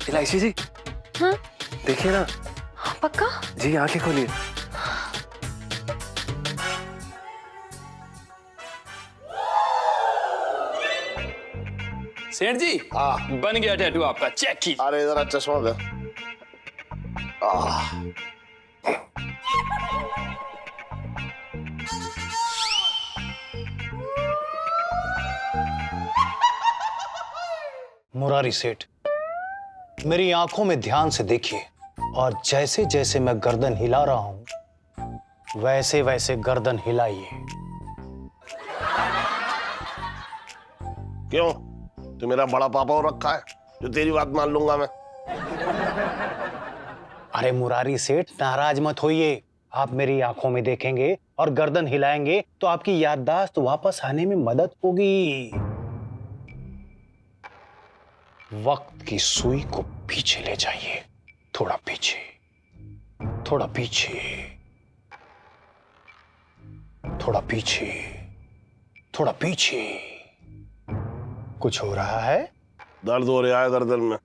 इलायची जी, हाँ? देखिए ना पक्का? जी, आंखें खोलिए। सेठ जी, हाँ। बन गया टैटू आपका, चेक की। अरे जरा चश्मा दे। मुरारी सेठ, मेरी आंखों में ध्यान से देखिए और जैसे जैसे मैं गर्दन हिला रहा हूं वैसे वैसे गर्दन हिलाइए। क्यों? तू मेरा बड़ा पापा हो रखा है जो तेरी बात मान लूंगा मैं? अरे मुरारी सेठ, नाराज मत होइए। आप मेरी आंखों में देखेंगे और गर्दन हिलाएंगे तो आपकी याददाश्त वापस आने में मदद होगी। वक्त की सुई को पीछे ले जाइए, थोड़ा पीछे, थोड़ा पीछे, थोड़ा पीछे, थोड़ा पीछे। कुछ हो रहा है? दर्द हो रहा है गर्दन में।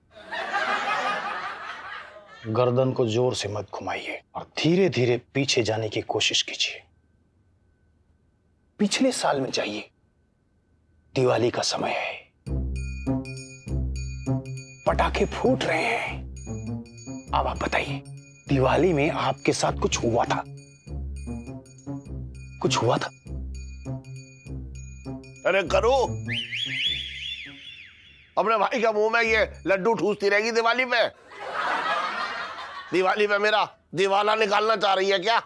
गर्दन को जोर से मत घुमाइए और धीरे धीरे पीछे जाने की कोशिश कीजिए। पिछले साल में जाइए, दिवाली का समय है, पटाखे फूट रहे हैं। अब आप बताइए, दिवाली में आपके साथ कुछ हुआ था? कुछ हुआ था? अरे करो, अपने भाई का मुंह में ये लड्डू ठूसती रहेगी दिवाली पे? दिवाली पे मेरा दिवाला निकालना चाह रही है क्या?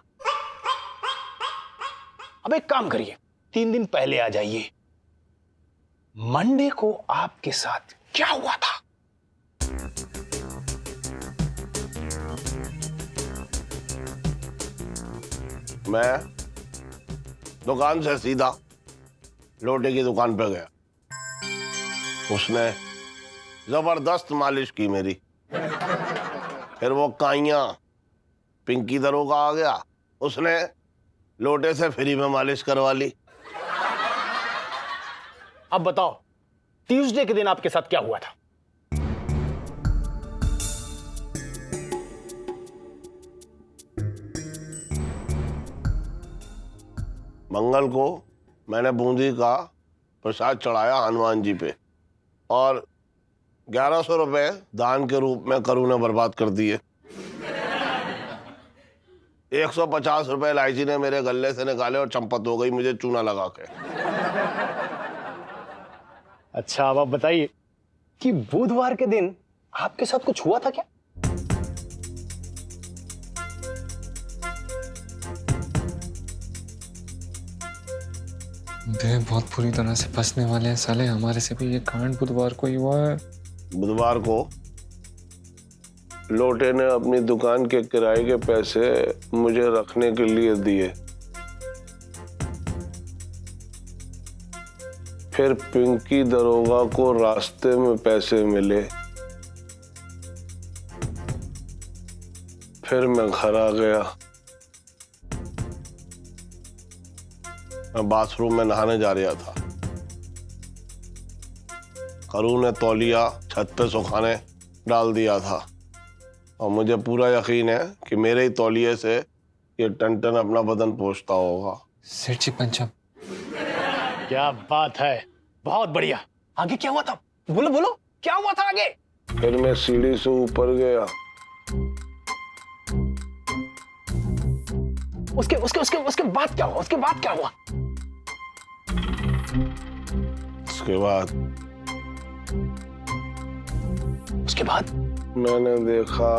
अब एक काम करिए, 3 दिन पहले आ जाइए। मंडे को आपके साथ क्या हुआ था? मैं दुकान से सीधा लोटे की दुकान पे गया। उसने जबरदस्त मालिश की मेरी। फिर वो काइयां पिंकी दरोगा आ गया, उसने लोटे से फ्री में मालिश करवा ली। अब बताओ, ट्यूसडे के दिन आपके साथ क्या हुआ था? मंगल को मैंने बूंदी का प्रसाद चढ़ाया हनुमान जी पे और 1100 रुपए दान के रूप में करू ने बर्बाद कर दिए। 150 रुपए इलायची ने मेरे गले से निकाले और चंपत हो गई मुझे चूना लगा के। अच्छा, अब आप बताइए कि बुधवार के दिन आपके साथ कुछ हुआ था क्या? देह बहुत बुरी तरह से फंसने वाले हैं साले, हमारे से भी ये कांड बुधवार को ही हुआ है। बुधवार को लोटे ने अपनी दुकान के किराए के पैसे मुझे रखने के लिए दिए। फिर पिंकी दरोगा को रास्ते में पैसे मिले। फिर मैं घर आ गया। मैं बाथरूम में नहाने जा रहा था। करू ने तौलिया छत पे सुखाने डाल दिया था और मुझे पूरा यकीन है कि मेरे ही तौलिए से ये टन अपना बदन पोंछता होगा। सेठ जी पंचम। क्या बात है, बहुत बढ़िया। आगे क्या हुआ था? बोलो बोलो, क्या हुआ था आगे? फिर मैं सीढ़ी से ऊपर गया। उसके उसके उसके उसके बाद क्या हुआ? उसके बाद क्या हुआ? उसके बाद उसके बाद मैंने देखा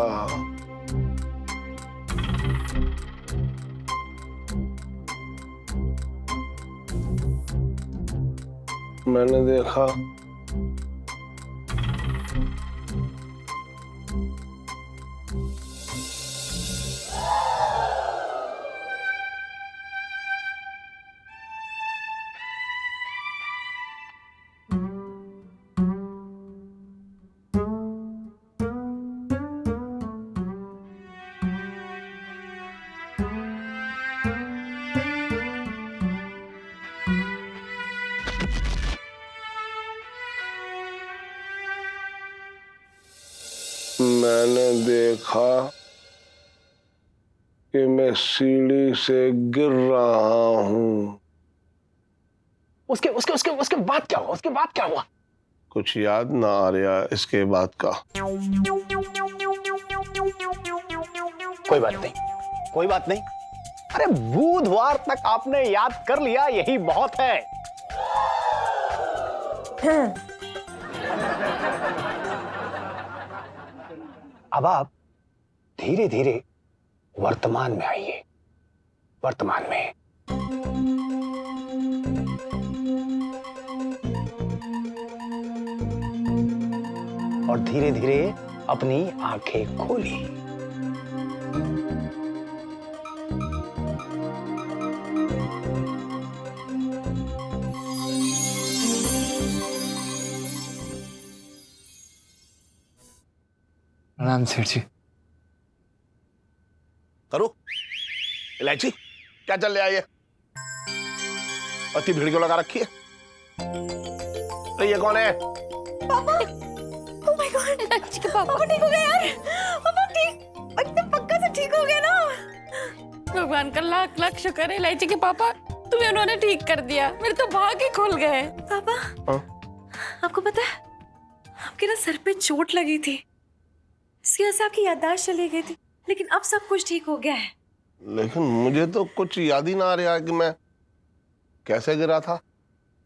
मैंने देखा कि मैं सीढ़ी से गिर रहा हूं। उसके उसके उसके उसके बाद क्या हुआ? उसके बाद क्या हुआ? कुछ याद ना आ रहा इसके बाद का। कोई बात नहीं, कोई बात नहीं। अरे बुधवार तक आपने याद कर लिया, यही बहुत है। अब आप धीरे धीरे वर्तमान में आइए, वर्तमान में। और धीरे धीरे अपनी आंखें खोली। प्रणाम सेठ जी। करो इलायची, क्या चल रहा है ये? अति भीड़ क्यों लगा रखी है? तो ये कौन है? पापा, ओह माय गॉड, इलायची के पापा ठीक हो गए यार। पापा ठीक, एकदम पक्का से ठीक हो गए ना। भगवान का लाख लाख शुक्र है इलायची के पापा, तुम्हें उन्होंने ठीक कर दिया। मेरे तो भाग ही खुल गए। पापा, आपको पता है आपके ना सर पे चोट लगी थी, इसकी वजह से आपकी याददाश्त चली गई थी, लेकिन अब सब कुछ ठीक हो गया है। लेकिन मुझे तो कुछ याद ही ना आ रहा कि मैं कैसे गिरा था।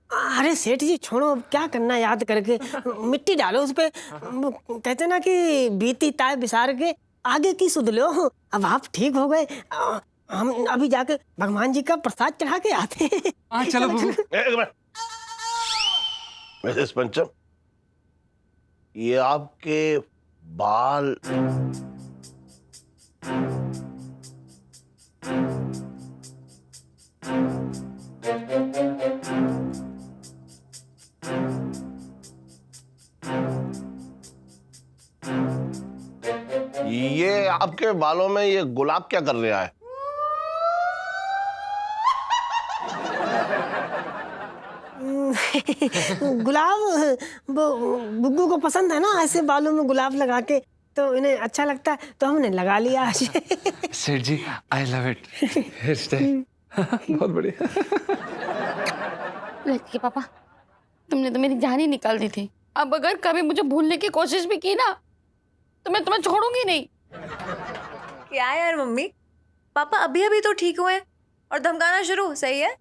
अरे सेठ जी छोड़ो, क्या करना याद करके, मिट्टी डालो उस पे। कहते ना कि बीती ताय बिसार के आगे की सुध लो। अब आप ठीक हो गए, हम अभी जाके भगवान जी का प्रसाद चढ़ा के आते हैं। हाँ चलो बुबू। एक मिनट, मिसेस पंचम, ये आपके बाल ये आपके बालों में ये गुलाब क्या कर रहा है? गुलाब वो गुग्गू को पसंद है ना ऐसे बालों में गुलाब लगा के, तो इन्हें अच्छा लगता है तो हमने लगा लिया आज। Seth ji I love it hair style. बहुत बढ़िया। इलायची के पापा, तुमने तो मेरी जान ही निकाल दी थी। अब अगर कभी मुझे भूलने की कोशिश भी की ना तो मैं तुम्हें छोड़ूंगी नहीं। क्या यार मम्मी, पापा अभी अभी तो ठीक हुए और धमकाना शुरू, सही है?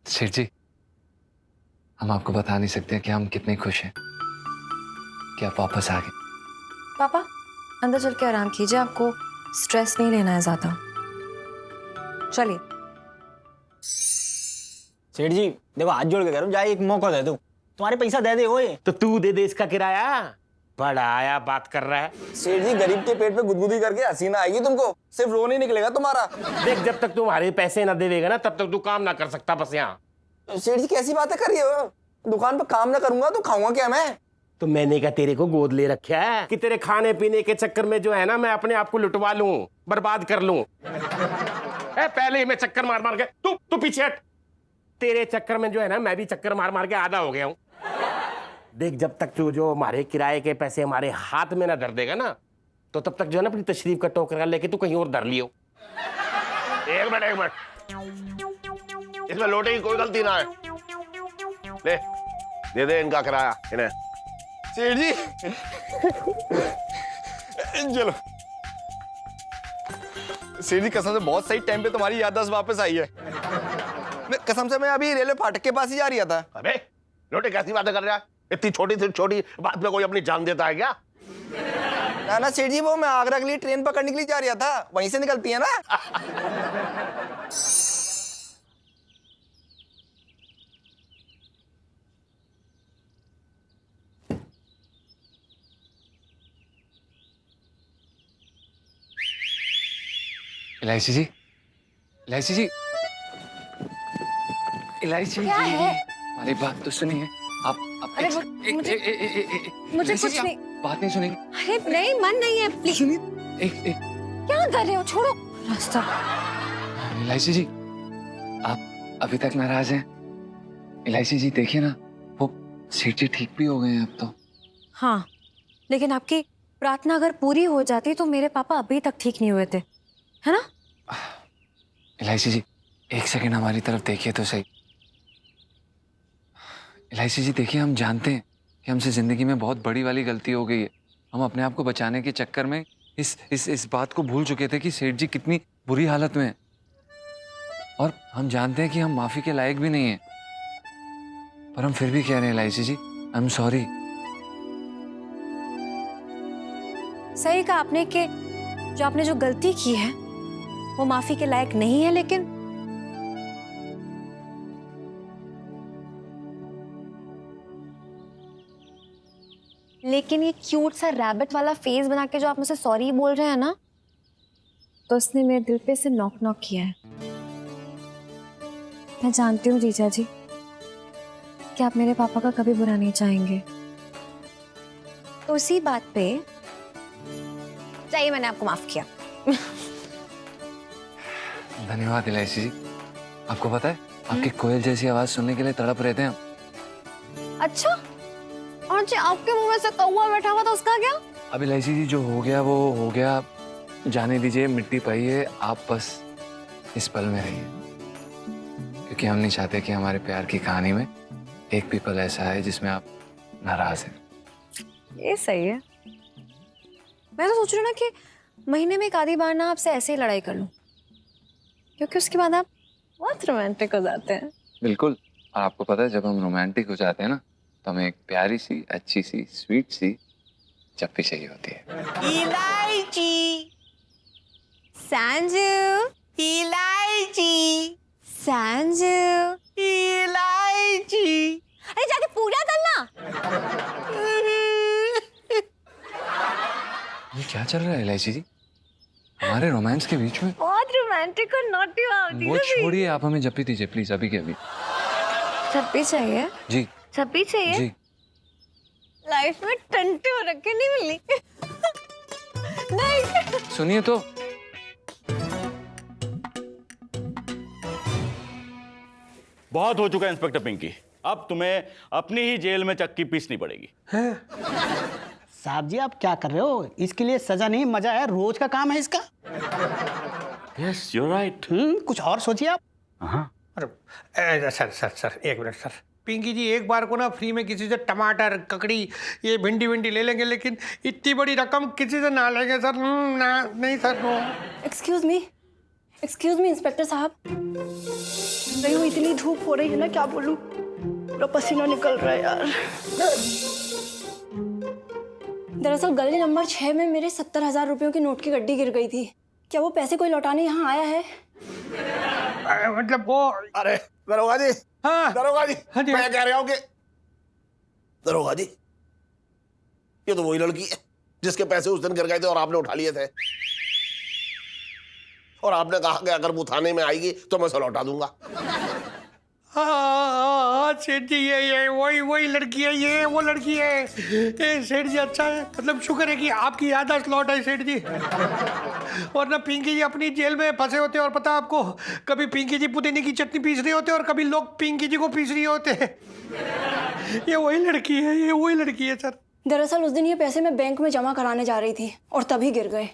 सेठ जी, हम आपको बता नहीं सकते कि हम कितने खुश हैं कि आप वापस आ गए। पापा अंदर चल के आराम कीजिए, आपको स्ट्रेस नहीं लेना है ज्यादा। चलिए। सेठ जी देखो, हाथ जोड़ के कह रहा हूँ, जाए एक मौका दे दो, तुम्हारे पैसा दे दे। ओए तो तू दे दे इसका किराया। बड़ा आया बात कर रहा है। सेठ जी, गरीब के पेट पे गुदगुदी करके हसीना आएगी तुमको, सिर्फ रोने निकलेगा तुम्हारा। देख, जब तक तुम्हारे पैसे ना देगा ना तब तक तू काम ना कर सकता बस यहाँ। सेठ जी कैसी बातें कर रही हो? दुकान पे काम ना करूंगा तो खाऊंगा क्या मैं? तो मैंने क्या तेरे को गोद ले रखा है कि तेरे खाने पीने के चक्कर में जो है ना मैं अपने आप को लुटवा लूं, बर्बाद कर लूं? पहले ही मैं चक्कर मार मार के तू पीछे हट। तेरे चक्कर में जो है ना मैं भी चक्कर मार मार के आधा हो गया हूं। देख, जब तक तू जो हमारे किराए के पैसे हमारे हाथ में ना धर देगा ना तो तब तक जो है ना अपनी तशरीफ का टोकरा लेके तू कहीं और धर लियो। एक मिनट, इसमें लोटे की कोई गलती ना है। ले दे दे इनका किराया इन्हें। सेठ जी चलो। सेठ जी कसम से बहुत सही टाइम पे तुम्हारी याददाश्त वापस आई है। कसम से मैं अभी रेलवे फाटक के पास ही जा रहा था। अबे लोटे कैसी बातें कर रहा है? इतनी छोटी बात में कोई अपनी जान देता है क्या? ना सेठ जी, वो मैं आगरा के लिए ट्रेन पकड़ने के लिए जा रहा था, वहीं से निकलती है ना। इलायची जी, इलायची जी, इलायची जी, हमारी बात तो सुनिए। आप अरे मुझे कुछ नहीं। बात नहीं सुनेंगे? अरे नहीं, मन नहीं है, प्लीज। सुनिए, एक क्या कर रहे हो? छोड़ो रास्ता। इलायची जी, आप अभी तक नाराज हैं? इलायची जी देखिए ना, वो सेठ जी ठीक भी हो गए हैं अब तो। हाँ, लेकिन आपकी प्रार्थना अगर पूरी हो जाती तो मेरे पापा अभी तक ठीक नहीं हुए थे, है ना? इलायची जी, एक सेकंड हमारी तरफ देखिए तो सही। इलायची जी देखिए, हम जानते हैं कि हमसे जिंदगी में बहुत बड़ी वाली गलती हो गई है। हम अपने आप को बचाने के चक्कर में इस बात को भूल चुके थे कि सेठ जी कितनी बुरी हालत में हैं। और हम जानते हैं कि हम माफी के लायक भी नहीं हैं, पर हम फिर भी कह रहे हैं इलायची जी, आई एम सॉरी। सही कहा आपने कि जो आपने जो गलती की है वो माफी के लायक नहीं है, लेकिन ये क्यूट सा रैबिट वाला फेस बना के जो आप मुझसे सॉरी बोल रहे हैं ना, तो उसने मेरे दिल पे से नॉक नॉक किया है। मैं जानती हूँ जीजा जी कि आप मेरे पापा का कभी बुरा नहीं चाहेंगे, तो उसी बात पे चाहिए मैंने आपको माफ किया। धन्यवाद इलायची जी। आपको पता है, आपकी कोयल जैसी आवाज सुनने के लिए तड़प रहे थे हम। अच्छा, और जो आपके मुंह में से कौवा बैठा हुआ था उसका क्या? अब इलायची जी, जो हो गया वो हो गया, जाने दीजिए, मिट्टी पाई है। आप बस इस पल में रहिए, क्योंकि हम नहीं चाहते कि हमारे प्यार की कहानी में एक भी पल ऐसा है जिसमें आप नाराज हैं। ये सही है। मैं तो सोच रही हूँ ना कि महीने में एक आधी बार ना आपसे ऐसे ही लड़ाई कर लूं, क्योंकि उसके बाद आप बहुत रोमांटिक हो जाते हैं। बिल्कुल। और आपको पता है, जब हम रोमांटिक हो जाते हैं ना, तो हमें एक प्यारी सी, अच्छी सी, स्वीट सी चप्पी चाहिए होती है। इलायची, संजू, इलायची, संजू, इलायची। अरे जाके पूजा करना। ये क्या चल रहा है इलायची जी हमारे रोमांस के बीच में? बहुत रोमांटिक और नॉटी हो आप वो जीजा जी। छोड़िए, आप हमें जप्पी दीजिए प्लीज, अभी के अभी। छप्पी चाहिए? जी छप्पी चाहिए? जी। लाइफ में टंटे हो रखे नहीं मिली। नहीं। सुनिए तो, बहुत हो चुका है इंस्पेक्टर पिंकी, अब तुम्हें अपनी ही जेल में चक्की पीसनी पड़ेगी। साहब जी आप क्या कर रहे हो? इसके लिए सजा नहीं, मजा है, रोज का काम है इसका। Yes you right. कुछ और सोचिए आप। हाँ सर सर सर एक मिनट सर। पिंकी जी एक बार को ना फ्री में किसी से टमाटर, ककड़ी, ये भिंडी विंडी ले लेंगे, लेकिन इतनी बड़ी रकम किसी से ना लेंगे सर। ना, नहीं sir, no. Excuse me inspector साहब, नहीं वो इतनी धूप हो रही है ना, क्या बोलूं, पूरा पसीना निकल रहा है यार। दरअसल गली नंबर 6 में मेरे 70,000 रुपयों की नोट की गड्डी गिर गई थी। क्या वो पैसे कोई लौटाने यहाँ आया है? मतलब वो, अरे दरोगा जी, हाँ दरोगा जी, हाँ जी। मैं कह रहा हूँ कि दरोगा जी, ये तो वही लड़की है जिसके पैसे उस दिन गिर गए थे और आपने उठा लिए थे, और आपने कहा कि अगर वो थाने में आएगी तो मैं उसे लौटा दूंगा। हाँ सेठ जी, ये वही लड़की है, ये वो लड़की है। ये सेठ जी अच्छा है, मतलब शुक्र है कि आपकी याददाश्त लौट आई सेठ जी। और ना पिंकी जी अपनी जेल में फंसे होते, और पता आपको, कभी पिंकी जी पुदीने की चटनी पीस रहे होते और कभी लोग पिंकी जी को पीस रहे होते। ये वही लड़की है, ये वही लड़की है सर। दरअसल उस दिन ये पैसे मैं बैंक में जमा कराने जा रही थी और तभी गिर गए।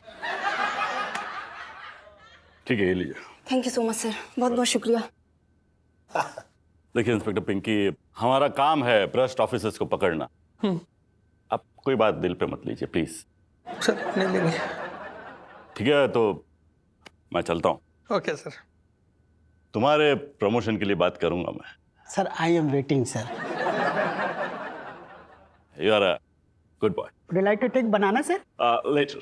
ठीक है, ये लीजिए। Thank you so much sir, बहुत बहुत शुक्रिया। देखिए इंस्पेक्टर पिंकी, हमारा काम है भ्रष्ट ऑफिसर्स को पकड़ना। आप कोई बात दिल पे मत लीजिए प्लीज। सर नहीं लेंगे। ठीक है, तो मैं चलता हूँ। Okay sir. तुम्हारे प्रमोशन के लिए बात करूंगा मैं। Sir I am waiting sir. You are a good boy. Would you like to take banana sir? Letter.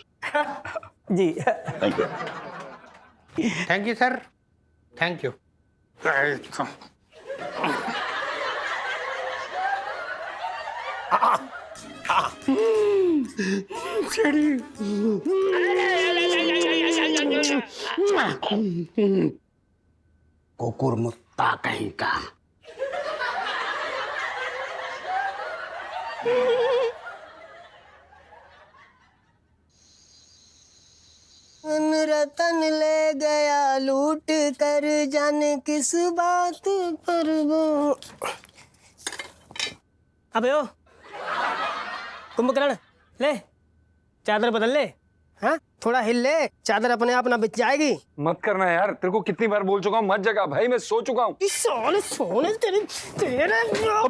जी thank you. Thank you sir, thank you. कुकुर मुत्ता कहीं का। रतन ले गया लूट कर, जाने किस बात पर वो। अबे ओ, कुंभकर्ण ले चादर बदल ले। हाँ थोड़ा हिल ले, चादर अपने आप ना बिछ जाएगी। मत करना यार, तेरे को कितनी बार बोल चुका हूँ मत जगा भाई, मैं सो चुका हूँ। सोने सोने तेरे तेरे सुनो,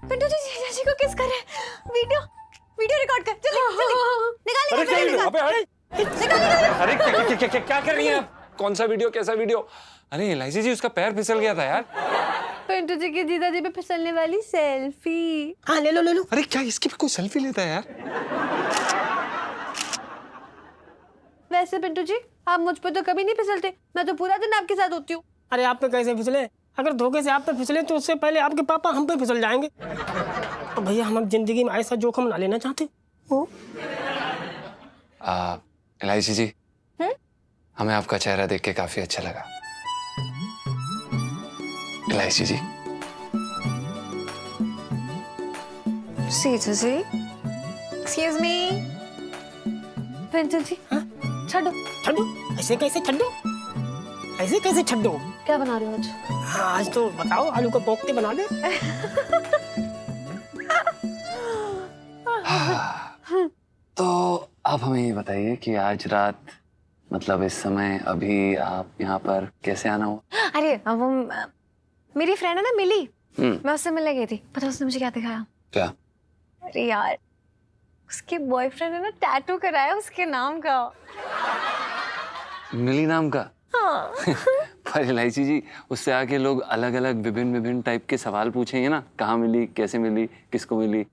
पिंटू जी जीजा जी को किस कर रहे हैं? वीडियो रिकॉर्ड कर, जल्दी जल्दी निकाल। अरे क्या कर रही हैं आप? कौन सा वीडियो, कैसा वीडियो? अरे एलआईसी जी, उसका पैर फिसल गया था यार। पिंटू जी की जीजा जी पे फिसलने वाली सेल्फी। हाँ ले लो ले लो। अरे क्या इसकी भी कोई सेल्फी लेता है यार? वैसे पिंटू जी आप मुझ पे तो कभी नहीं फिसलते, मैं तो पूरा दिन आपके साथ होती हूँ। अरे आप पे कैसे फिसले? अगर धोखे से आप पे फिसले तो उससे पहले आपके पापा हम पे फिसल जाएंगे। तो भैया हम अब जिंदगी में ऐसा जोखिम ना लेना चाहते हो। एलआईसी जी, हमें आपका चेहरा देख के काफी अच्छा लगा। एलआईसी जी, सीधा जी, एक्सक्यूज मी, पिंटू जी छड्डो। छड्डो? ऐसे कैसे छड्डो? ऐसे कैसे छड्डो? क्या बना रहे हो आज? हाँ आज तो बताओ, आलू का कोफ्ते बना दे। तो आप हमें ये बताइए कि आज रात, मतलब इस समय, अभी आप यहाँ पर कैसे आना हुआ? अरे वो मेरी फ्रेंड है ना मिली, मैं उससे मिलने गई थी। पता उसने मुझे क्या दिखाया? क्या? अरे यार, उसके बॉयफ्रेंड ने ना टैटू कराया उसके नाम का। मिली नाम का? हाँ। पर एलआईसी जी, उससे आके लोग अलग अलग विभिन्न टाइप के सवाल पूछेंगे ना, कहाँ मिली, कैसे मिली, किसको मिली।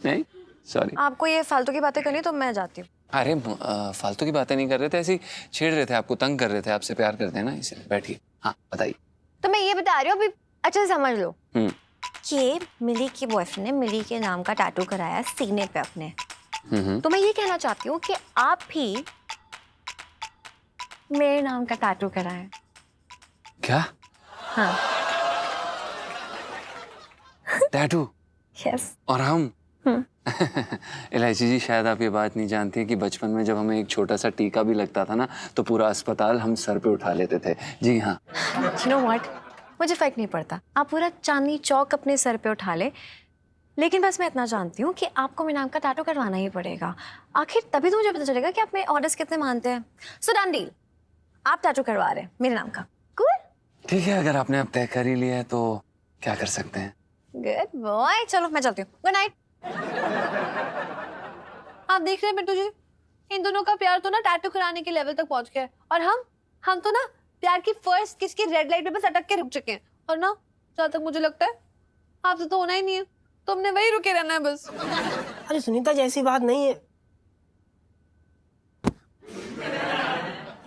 नहीं सॉरी, आपको ये फालतू की बातें करनी तो मैं जाती हूँ। अरे फालतू की बातें नहीं कर रहे थे, ऐसे ही छेड़ रहे थे, आपको तंग कर रहे थे, आपसे प्यार करते हैं ना, इसलिए। बैठिए, हाँ बताइए। तो मैं ये बता रही हूँ, अभी अच्छे से समझ लो कि मिली के बॉयफ्रेंड ने मिली के नाम का टैटू कराया सीने पे अपने। तो मैं ये कहना चाहती हूँ कि आप भी मेरे नाम का टैटू कराएं। क्या? हाँ। टैटू? यस। और हम? एलआईसी जी, शायद आप ये बात नहीं जानती हैं कि बचपन में जब हमें एक छोटा सा टीका भी लगता था ना, तो पूरा अस्पताल हम सर पे उठा लेते थे। जी हाँ। You know what? मुझे फर्क नहीं पड़ता, आप पूरा चांदनी चौक अपने सर पे उठा ले, लेकिन बस मैं इतना जानती हूँ कि आपको मेरे नाम का टैटू करवाना ही पड़ेगा। आखिर तभी तो मुझे पता चलेगा कि आप मेरे ऑर्डर्स कितने मानते हैं। सो डन डील, आप टैटू करवा रहे हैं मेरे नाम का। कूल? ठीक है, अगर आपने अब तय कर ही लिया है तो क्या कर सकते हैं। गुड बॉय, चलो मैं चलती हूँ, गुड नाइट। आप देख रहे हैं बिट्टू जी, इन दोनों का प्यार तो ना टैटू कराने के लेवल तक पहुंच गया है, और हम तो ना प्यार की फर्स्ट किस की रेड लाइट पे बस अटक के रुक चुके हैं। और ना जहाँ तक मुझे लगता है आपसे तो होना ही नहीं है, तुमने वही रुके रहना है बस। अरे सुनीता जी ऐसी बात नहीं है।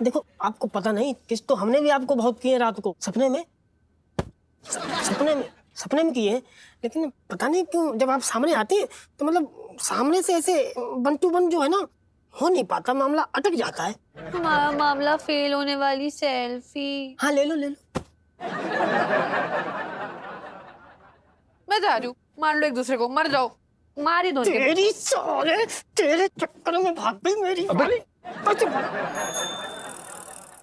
देखो आपको पता नहीं, किस तो हमने भी आपको बहुत किए रात को सपने में किए, लेकिन पता नहीं क्यों जब आप सामने आते हैं तो मतलब सामने से ऐसे 1 to 1 जो है ना हो नहीं पाता, मामला अटक जाता है। हमारा मामला फेल होने वाली सेल्फी। हाँ ले लो ले लो। मैं जा रही हूँ, मार लो एक दूसरे को, मर जाओ, मार ही दो। तेरी साले, तेरे चक्कर में भाग गई मेरी वाली।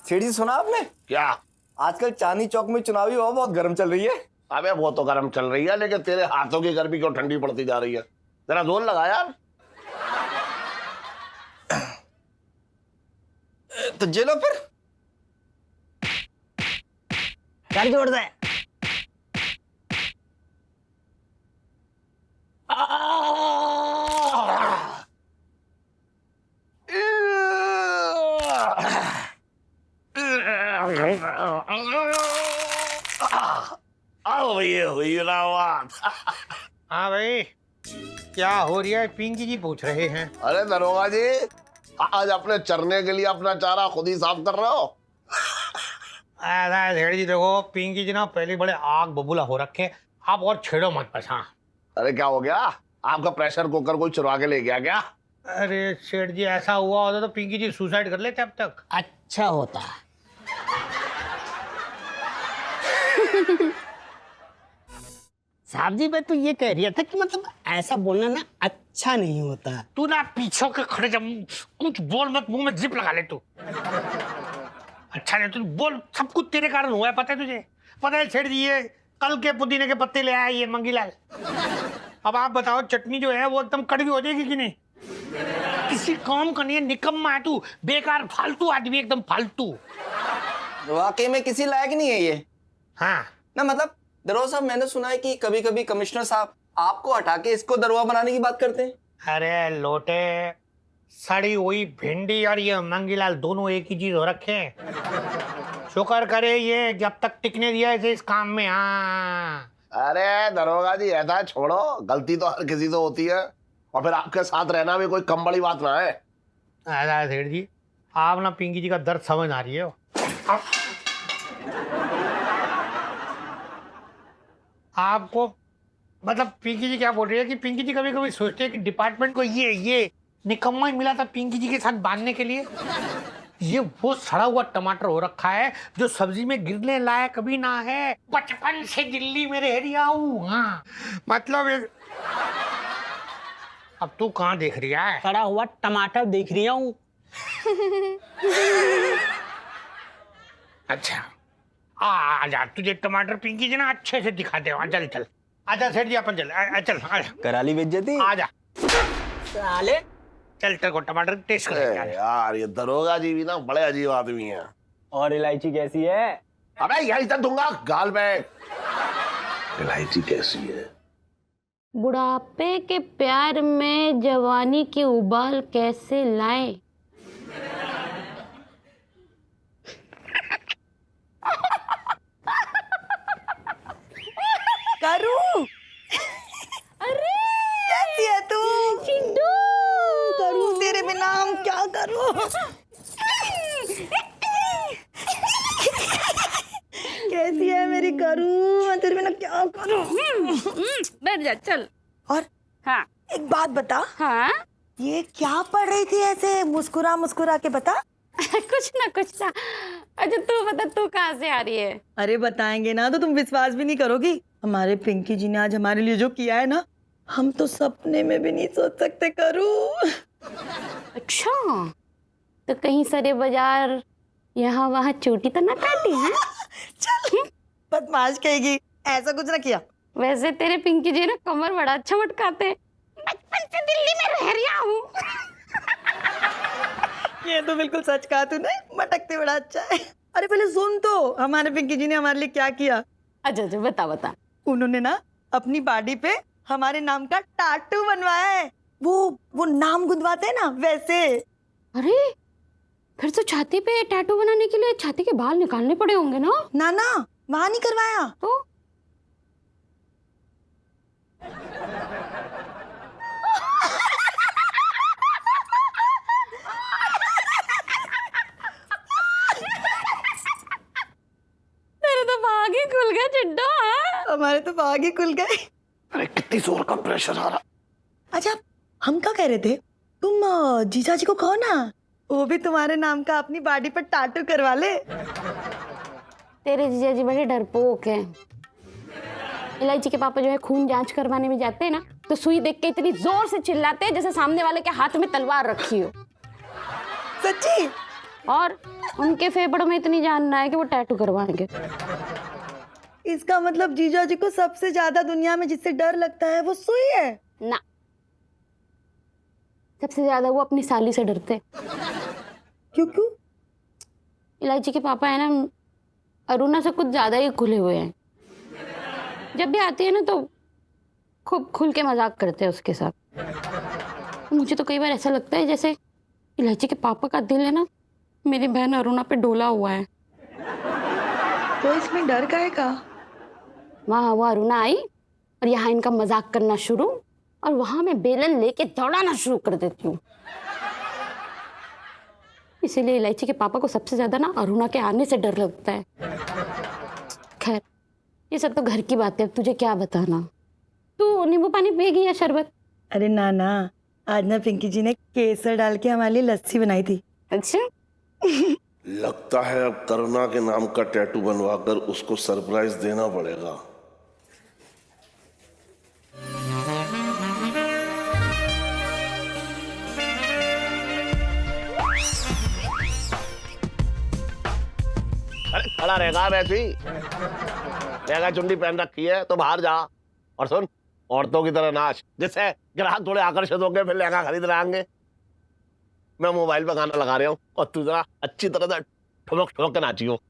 सेठ जी सुना आपने? क्या? आजकल चांदनी चौक में चुनावी हवा बहुत गर्म चल रही है। अबे वो तो गर्म चल रही है, लेकिन तेरे हाथों की गर्मी क्यों ठंडी पड़ती जा रही है? जरा जोर लगा यार। तो जेलो फिर यार जोड़ दे। आओ भैया हुई ना बात। हाँ भाई, क्या हो रही है? पिंकी जी पूछ रहे हैं। अरे दरोगा जी, आज अपने चरने के लिए अपना चारा खुद ही साफ कर रहे हो? ऐसा है सेठ जी, देखो पिंकी जी ना पहले बड़े आग बबूला हो रखे, आप और छेड़ो मत बस। हाँ। अरे क्या हो गया? आपका प्रेशर कुकर कोई चुरा के ले गया क्या? अरे सेठ जी, ऐसा हुआ होता तो पिंकी जी सुसाइड कर लेते अब तक। अच्छा होता। साहब जी मैं तो ये कह रहा था कि मतलब ऐसा बोलना ना अच्छा नहीं होता। तू ना पीछे के खड़े जब कुछ बोल मत, मुंह में जिप लगा ले तू। अच्छा नहीं, तू बोल, सब कुछ तेरे कारण हुआ है, पता है तुझे? पता है सेठ जी, ये कल के पुदीने के पत्ते ले आया ये मंगीलाल। अब आप बताओ चटनी जो है वो एकदम कड़वी हो जाएगी कि नहीं? किसी काम का नहीं है, निकम्मा है तू, बेकार फालतू आदमी, एकदम फालतू। वाकई में किसी लायक नहीं है ये। हाँ ना मतलब दरोगा साहब, मैंने सुना है कि कभी कभी कमिश्नर साहब आपको हटा के इसको दरोगा बनाने की बात करते हैं। अरे लोटे, सड़ी हुई भिंडी और ये मंगीलाल दोनों एक ही चीज हो रखे हैं। शुक्र करे ये जब तक टिकने दिया इसे इस काम में। हाँ अरे दरोगा जी ऐसा छोड़ो, गलती तो हर किसी से होती है, और फिर आपके साथ रहना भी कोई कम बड़ी बात ना है। ऐसा है सेठ जी, आप ना पिंकी जी का दर्द समझ आ रही है। आपको मतलब पिंकी जी क्या बोल रही है कि पिंकी जी कभी कभी सोचते हैं कि डिपार्टमेंट को ये निकम्मा ही मिला था पिंकी जी के साथ बांधने के लिए। ये वो सड़ा हुआ टमाटर हो रखा है जो सब्जी में गिरने लायक कभी ना है। बचपन से दिल्ली में रह रहा हूँ। हाँ मतलब अब तू कहाँ देख रही है? सड़ा हुआ टमाटर देख रही हूँ। अच्छा आजा, तुझे टमाटर पिंकी जी ना अच्छे से दिखा दे। चल चल आजा सेठ जी, अपन चल चल करा ली बेइज्जती। आजा साले चल, तेरे को टमाटर टेस्ट करेंगे। यार ये दरोगा जी भी ना बड़े अजीब आदमी हैं। और इलायची कैसी है? अबे यही तक दूंगा गाल पे। इलायची कैसी है? बुढ़ापे के प्यार में जवानी की उबाल कैसे लाए? करू, अरे कैसी है तू? चिंटू, करू तेरे बिना हम क्या करूं? कैसी है मेरी करू, मैं तेरे बिना क्या करूं? बैठ जा चल। और हाँ एक बात बता, हाँ ये क्या पढ़ रही थी ऐसे मुस्कुरा मुस्कुरा के? बता। कुछ ना। अच्छा तू बता, तू कहाँ से आ रही है? अरे बताएंगे ना तो तुम विश्वास भी नहीं करोगी। हमारे पिंकी जी ने आज हमारे लिए जो किया है ना, हम तो सपने में भी नहीं सोच सकते करू। अच्छा तो कहीं सरे बाजार यहाँ वहाँ चोटी तो ना काटी है? चल बदमाश कहेगी, ऐसा कुछ ना किया। वैसे तेरे पिंकी जी ना कमर बड़ा अच्छा मटकाते हैं। बचपन से दिल्ली में रह रहा हूँ। ये तो बिल्कुल सच कहा तूने, मटकते बड़ा अच्छा है। अरे पहले सुन तो, हमारे पिंकी जी ने हमारे लिए क्या किया। अच्छा बता। उन्होंने ना अपनी बॉडी पे हमारे नाम का टाटू बनवाया है। वो नाम गुंदवाते हैं ना वैसे। अरे फिर तो छाती पे टैटू बनाने के लिए छाती के बाल निकालने पड़े होंगे ना? ना वहां नहीं करवाया तो तेरे तो भाग ही खुल गया चिड्डा। हमारे तो भाग ही खुल गए। अरे कितनी जोर का प्रेशर आ रहा। अच्छा हम क्या कह रहे थे, तुम जीजा जी को कहो ना वो भी तुम्हारे नाम का अपनी बॉडी पर टाटू करवा ले। तेरे जीजा जी बड़े डरपोक हैं। इलायची के पापा जो है खून जांच करवाने में जाते हैं ना, तो सुई देख के इतनी जोर से चिल्लाते हैं जैसे सामने वाले के हाथ में तलवार रखी हो। सच्ची? और उनके फेफड़ों में इतनी जान ना है कि वो टैटू करवाएंगे। इसका मतलब जीजा जी को सबसे ज्यादा दुनिया में जिससे डर लगता है वो सुई है ना? सबसे ज्यादा वो अपनी साली से डरते। क्यों? इलायची के पापा है ना, अरुणा से कुछ ज्यादा ही खुले हुए हैं। जब भी आती है ना तो खूब खुल के मजाक करते हैं उसके साथ। मुझे तो कई बार ऐसा लगता है जैसे इलायची के पापा का दिल है ना मेरी बहन अरुणा पे डोला हुआ है। तो इसमें डर काहे का? वहाँ वो अरुणा आई और यहाँ इनका मजाक करना शुरू, और वहां मैं बेलन लेके दौड़ाना शुरू कर देती हूँ। इसीलिए इलायची के पापा को सबसे ज्यादा ना अरुणा के आने से डर लगता है। खैर ये सब तो घर की बात है, तुझे क्या बताना। तू नींबू पानी पिएगी या शरबत? अरे ना आज ना पिंकी जी ने केसर डाल के हमारे लिए लस्सी बनाई थी। अच्छा लगता है अब करुणा के नाम का टैटू बनवाकर उसको सरप्राइज देना पड़ेगा। अरे खड़ा रहेगा वैसे ही, लहंगा चुन्नी पहन रखी है तो बाहर जा और सुन, औरतों की तरह नाच, जिससे ग्राहक थोड़े आकर्षित होंगे, फिर लहंगा खरीद रहेंगे। मैं मोबाइल पे गाना लगा रहा हूँ और तू जरा अच्छी तरह से ठुमक ठुमक के नाची हो।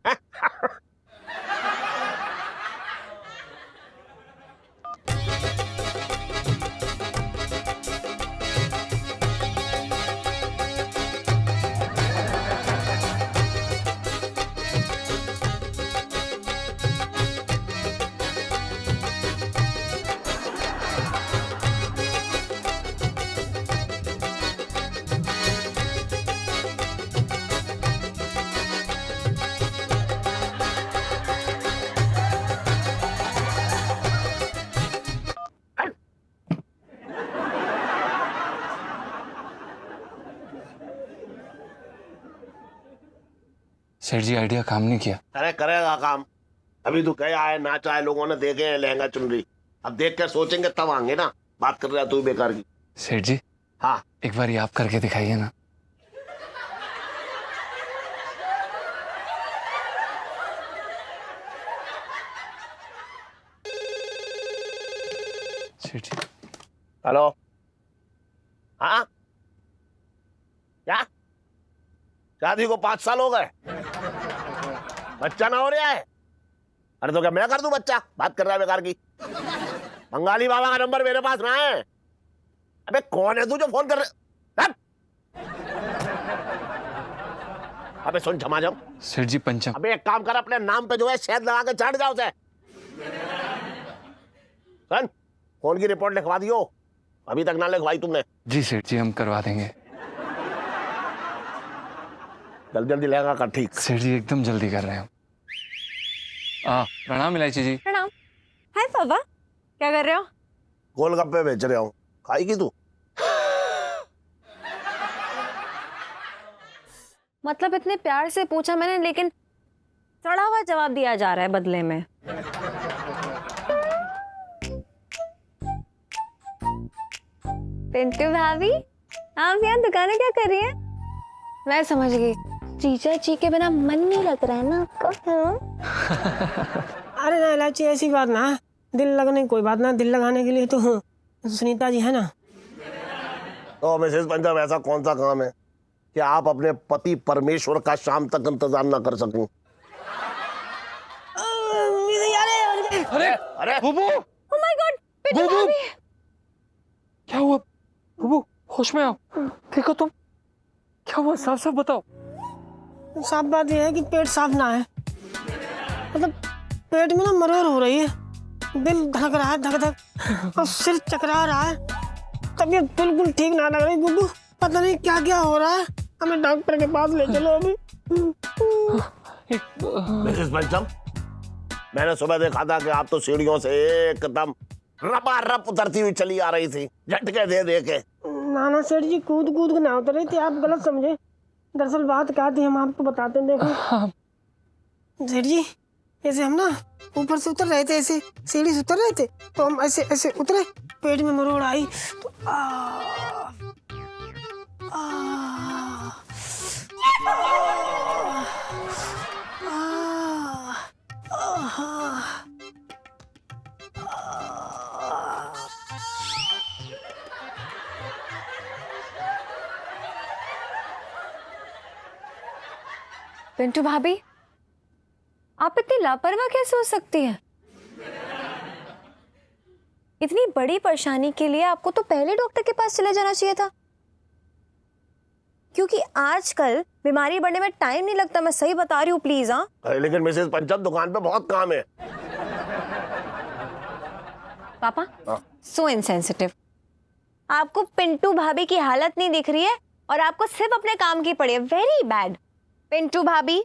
सेठ जी आइडिया काम नहीं किया। अरे करेगा काम, अभी तो कहे आए नाच आए, लोगों ने देखे हैं लहंगा चुनरी, अब देख कर सोचेंगे तब आएंगे ना। बात कर रहा तू बेकार की। सेठ जी हाँ एक बार ये आप करके दिखाइए ना। सेठ जी हेलो, हाँ क्या शादी को 5 साल हो गए, बच्चा ना हो रहा है? अरे तो क्या मैं कर दूं बच्चा? बात कर रहा है बेकार की। बंगाली बाबा का नंबर मेरे पास ना है। अबे कौन है तू जो फोन कर रहे? अबे सुन झमाझम। सेठ जी पंचम। अबे एक काम कर, अपने नाम पे जो है शहद लगा के चाट जाओ उसे। सुन, फोन की रिपोर्ट लिखवा दियो, अभी तक ना लिखवाई तुमने। जी सेठ जी हम करवा देंगे। जल्दी जल्दी लहंगा कर ठीक। सेठ जी एकदम जल्दी कर रहे हैं। प्रणाम इलायची जी। प्रणाम। हाय पापा, क्या कर रहे हो? गोलगप्पे बेच रहा हूँ, खाएगी तू? मतलब इतने प्यार से पूछा मैंने, लेकिन सड़ा हुआ जवाब दिया जा रहा है बदले में। पिंटू भाभी, आप यहाँ दुकानें क्या कर रही हैं? मैं समझ गई, जीजा जी के बिना मन नहीं लग रहा है ना आपका? अरे ना इलायची, ऐसी बात ना, दिल लगने कोई बात ना, दिल लगाने के लिए तो सुनीता जी है ना। तो मिसेस पंजाब, ऐसा कौन सा काम है कि आप अपने पति परमेश्वर का शाम तक इंतजार ना कर सकें? अरे अरे बुबू, ओह माय गॉड, पिंटू बुबू! भाभी! क्या हुआ बुबू? होश में आओ, देखो तुम, क्या हुआ? साफ साफ बताओ। साफ बात यह है कि पेट साफ ना है, मतलब पेट में ना मरोड़ हो रही है, दिल धड़क रहा है धक धक, और सिर चकरा रहा है, तबीयत बिल्कुल ठीक ना लग रही। गुड्डू पता नहीं क्या क्या हो रहा है, हमें डॉक्टर के पास ले चलो अभी। मिसेस पंचम, मैंने सुबह देखा था कि आप तो सीढ़ियों से एकदम रपारप उतरती हुई चली आ रही थी, झटके दे दे के। नाना सेठ जी कूद कूद के ना उतर रही थी, आप गलत समझे। दरअसल बात क्या थी हम आपको बताते हैं। देखो सेठ जी, ऐसे हम ना ऊपर से उतर रहे थे, ऐसे सीढ़ी से उतर रहे थे, तो हम ऐसे ऐसे उतरे, पेट में मरोड़ आई तो पिंटू भाभी, आप इतनी लापरवाह कैसे हो सकती हैं? इतनी बड़ी परेशानी के लिए आपको तो पहले डॉक्टर के पास चले जाना चाहिए था, क्योंकि आजकल बीमारी बढ़ने में टाइम नहीं लगता। मैं सही बता रही हूँ, प्लीज। हाँ लेकिन मिसेस पंचम, दुकान पे बहुत काम है। पापा, सो इनसेंसिटिव। आपको पिंटू भाभी की हालत नहीं दिख रही है और आपको सिर्फ अपने काम की पड़ी है। Very bad. पिंटू भाभी,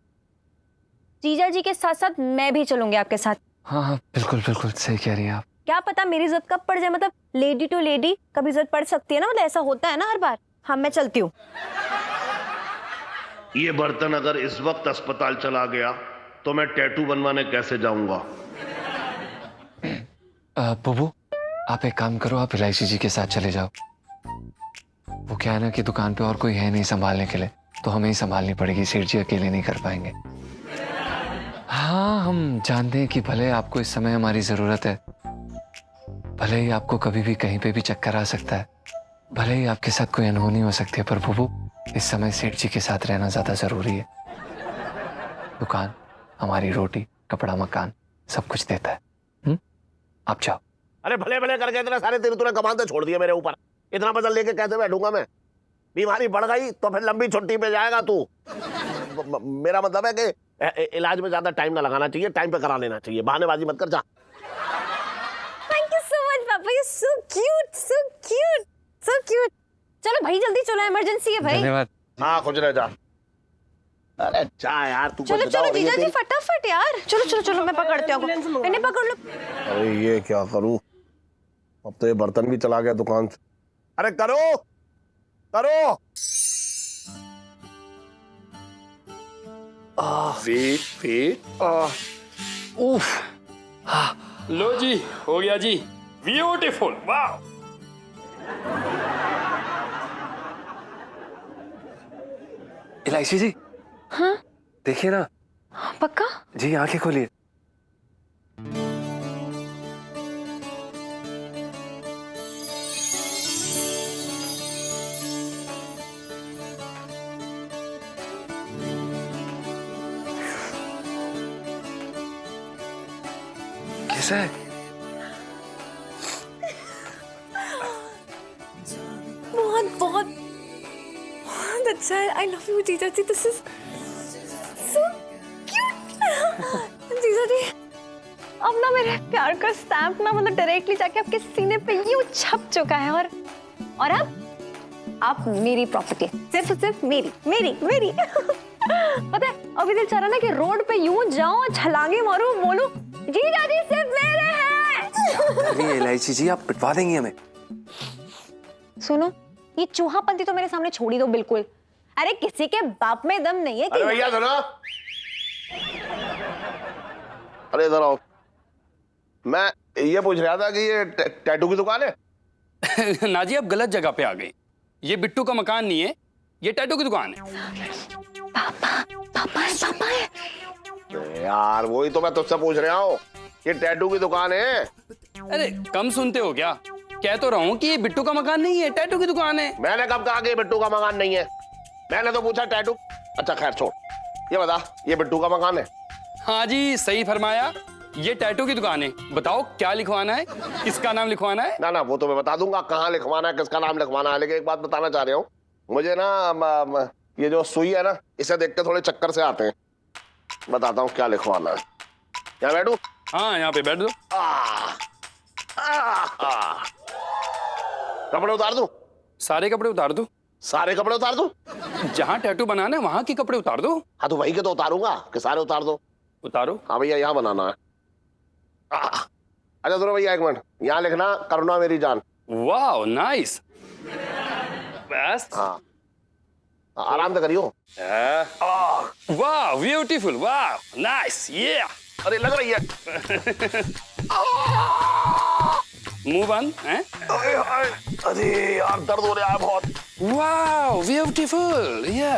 जीजा जी के साथ साथ मैं भी चलूंगी आपके साथ। हाँ हाँ बिल्कुल बिल्कुल सही कह रही हैं आप। क्या पता मेरी इज्जत कब पड़ जाए, मतलब लेडी टू लेडी कभी इज्जत पड़ सकती है ना, मतलब ऐसा होता है ना हर बार। हाँ मैं चलती हूँ। ये बर्तन अगर इस वक्त अस्पताल चला गया तो मैं टैटू बनवाने कैसे जाऊंगा? बुबू, आप एक काम करो, आप इलायची जी के साथ चले जाओ। वो क्या है ना कि दुकान पे और कोई है नहीं संभालने के लिए, तो हमें ही संभालनी पड़ेगी, सेठ जी अकेले नहीं कर पाएंगे। हाँ, हम जानते हैं कि भले आपको इस समय हमारी जरूरत है, भले ही आपको कभी भी कहीं पे भी चक्कर आ सकता है, भले ही आपके साथ कोई अनहोनी हो सकती है, पर बुबू इस समय सेठ जी के साथ रहना ज्यादा जरूरी है। दुकान हमारी रोटी कपड़ा मकान सब कुछ देता है। आप जाओ। अरे भले भले करके इतने सारे तीर तूने कमान तो छोड़ दिए मेरे ऊपर, इतना बदल लेके कैसे बैठूंगा मैं? बीमारी बढ़ गई तो फिर लंबी छुट्टी पे जाएगा तू। मेरा मतलब है कि इलाज में ज्यादा टाइम ना लगाना चाहिए, टाइम पे करा लेना चाहिए, बहानेबाजी मत कर, जा। थैंक यू सो मच पापा, you so cute so cute so cute. चलो भाई जल्दी चलो, इमरजेंसी है भाई। धन्यवाद। हाँ खुश रह, जा। अरे जा यार तू। चलो चलो जीजा जी फटाफट यार, चलो चलो चलो मैं पकड़ती हूँ, इन्हें पकड़ लो। अरे ये क्या करूं, अब तो ये बर्तन भी चला गया दुकान से। अरे करो करो। वेट वेट, लो जी, हो गया जी, ब्यूटीफुल, वाह। इलायची जी। हाँ देखिए ना। पक्का? जी आंखें खोलिए। कैसा है? बहुत बहुत बहुत अच्छा है। आई लव यू जीजा जी, दिस इज सो क्यूट। जीजा जी अब ना मेरे प्यार का स्टैम्प ना मतलब डायरेक्टली जाके आपके सीने पे यूं छप चुका है, और अब आप मेरी प्रॉपर्टी, सिर्फ मेरी मेरी मेरी। पता है अभी दिल चाह रहा ना कि रोड पे यूं जाऊं और छलांगे मारूं, बोलूं जीजा जी सिर्फ मेरे हैं। अरे इलायची जी आप पिटवा देंगी हमें। सुनो, ये चूहापंती तो मेरे सामने छोड़ ही दो बिल्कुल। अरे किसी के बाप में दम नहीं है कि। अरे भैया सुनो, अरे इधर आओ। मैं ये पूछ रहा था कि ये टैटू की दुकान है? ना जी, आप गलत जगह पे आ गई। ये बिट्टू का मकान नहीं है, ये टैटू की दुकान है। पापा है। यार वही तो मैं तुझसे पूछ रहा हूँ, ये टैटू की दुकान है। अरे कम सुनते हो क्या? कह तो रहा हूँ कि ये बिट्टू का मकान नहीं है, टैटू की दुकान है। मैंने कब कहा कि बिट्टू का मकान नहीं है? मैंने तो पूछा टैटू। अच्छा खैर छोड़, ये बता ये बिट्टू का मकान है? हाँ जी सही फरमाया, ये टैटू की दुकान है। बताओ क्या लिखवाना है, किसका नाम लिखवाना है? ना वो तो मैं बता दूंगा कहाँ लिखवाना है, किसका नाम लिखवाना है, लेकिन एक बात बताना चाह रहा हूँ, मुझे ना ये जो सुई है ना, इसे देख के थोड़े चक्कर से आते हैं। बताता हूँ क्या लिखवाना है। यहाँ बैठू? हाँ यहाँ पे बैठ दो। कपड़े उतार दूं? सारे कपड़े उतार दो। सारे कपड़े उतार दूं? जहाँ टैटू बनाना है वहां के कपड़े उतार दो। हाँ तो वही के तो उतारूंगा कि सारे उतार दो? उतारो। हाँ भैया यहाँ बनाना है। अच्छा सुनो भैया एक मिनट, यहाँ लिखना करुणा मेरी जान। वाह नाइस, बस। हाँ आराम से करियो। वाह ब्यूटीफुल, वाह नाइस, ये अरे लग रही है। मुंह बंद हैं? अरे यार दर्द हो रहा है बहुत। वाह ब्यूटीफुल, ये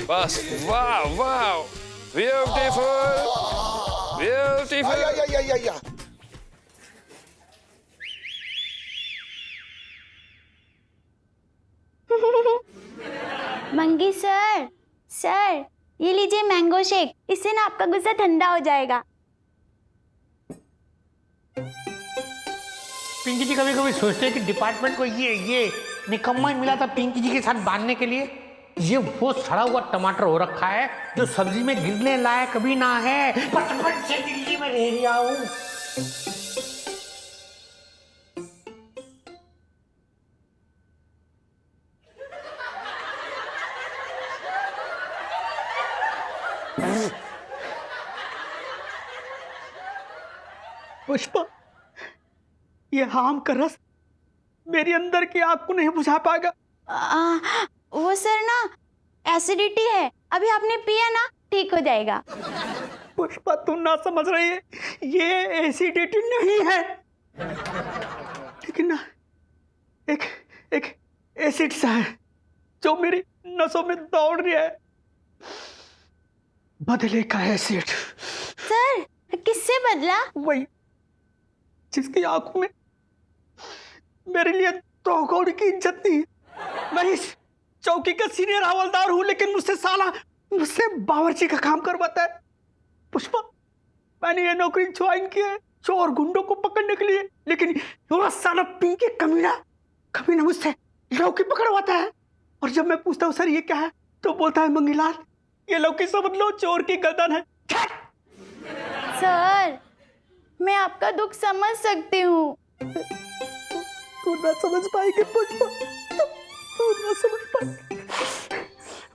बस। वाह वाह ब्यूटीफुल ब्यूटीफुल। मंगी सर, सर ये लीजिए मैंगो शेक, इससे ना आपका गुस्सा ठंडा हो जाएगा। पिंकी जी कभी कभी सोचते हैं कि डिपार्टमेंट को ये निकम्मा ही मिला था पिंकी जी के साथ बांधने के लिए। ये वो सड़ा हुआ टमाटर हो रखा है जो सब्जी में गिरने लायक भी ना है। बचपन से दिल्ली में रह रहा हूँ। पुष्पा, ये आम का रस मेरी अंदर की आग को नहीं बुझा पाएगा। वो सर ना एसिडिटी है, अभी आपने पिया ना ठीक हो जाएगा। पुष्पा तुम ना समझ रही है, ये एसिडिटी नहीं है, लेकिन ना एक एसिड सा है जो मेरी नसों में दौड़ रहा है। बदले का एसिड। सर किससे बदला? वही जिसकी आंखों में मेरे लिए तो कौड़ी की इज्जत नहीं है। मैं इस चौकी का सीनियर हवलदार हूं, लेकिन मुझसे बावर्ची का काम करवाता है। पुष्पा, मैंने ये नौकरी ज्वाइन की है चोर गुंडों को पकड़ने के लिए, लेकिन वो साला पिंकी कमीना मुझसे लौकी पकड़वाता है। और जब मैं पूछता हूँ सर ये क्या है, तो बोलता है मंगीलाल ये लौकी समझ लो चोर की गर्दन है। सर मैं आपका दुख समझ सकती हूँ। तू ना समझ पाएगी पुष्पा, तू ना समझ पाएगी।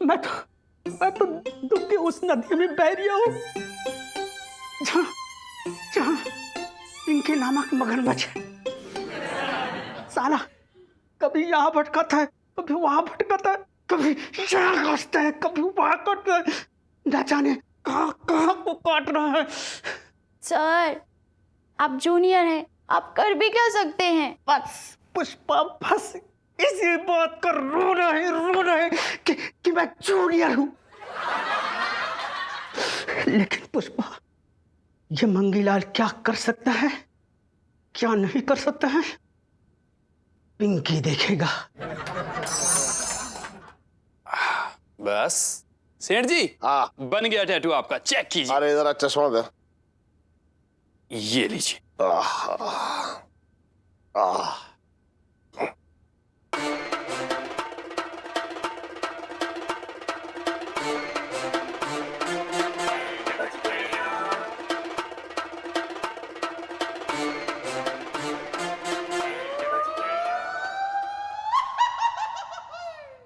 मैं तो दुख की उस नदी में बह रही हूँ जहाँ पिंकी नामक मगरमच्छ है। साला कभी यहाँ भटकाता है, कभी वहां भटकाता है, कभी यहाँ काटता है, कभी वहां काटता है, न जाने कहाँ को काट रहा है। सर आप जूनियर हैं, आप कर भी क्या सकते हैं? बस पुष्पा, बस इसी बात का रोना है कि मैं जूनियर हूं। लेकिन पुष्पा, ये मंगीलाल क्या कर सकता है, क्या नहीं कर सकता है, पिंकी देखेगा। बस सेठ जी, हाँ बन गया टैटू आपका, चेक कीजिए। अरे जरा चश्मा दे। ये लीजिए।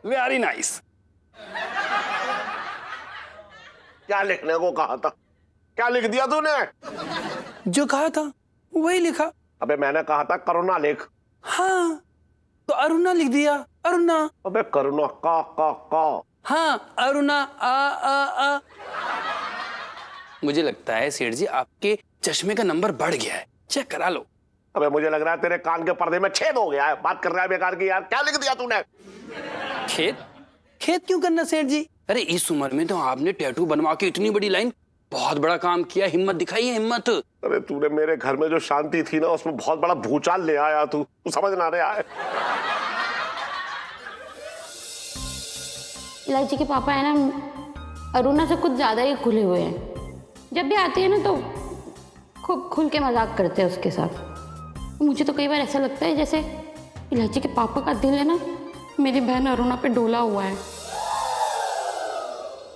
Very nice. क्या लिखने को कहा था? क्या लिख दिया तूने? जो कहा था वही लिखा। अबे मैंने कहा था करुणा लिख। हाँ तो अरुणा लिख दिया, अरुणा। अबे करुणा का। हाँ अरुणा आ। मुझे लगता है सेठ जी आपके चश्मे का नंबर बढ़ गया है, चेक करा लो। अबे मुझे लग रहा है तेरे कान के पर्दे में छेद हो गया है। बात कर रहा है बेकार की यार। क्या लिख दिया तूने? खेत क्यों करना सेठ जी? अरे इस उम्र में तो आपने टैटू बनवा के इतनी बड़ी लाइन, बहुत बड़ा काम किया, हिम्मत दिखाई है, हिम्मत। अरे तूने मेरे घर में जो शांति थी ना, उसमें बहुत बड़ा भूचाल ले आया। तू समझ ना रहा है। इलायची के पापा है ना, अरुणा से कुछ ज्यादा ही खुले हुए हैं। जब भी आती है ना तो खूब खुल के मजाक करते हैं उसके साथ। मुझे तो कई बार ऐसा लगता है जैसे इलायची के पापा का दिल है ना मेरी बहन अरुणा पे डोला हुआ है।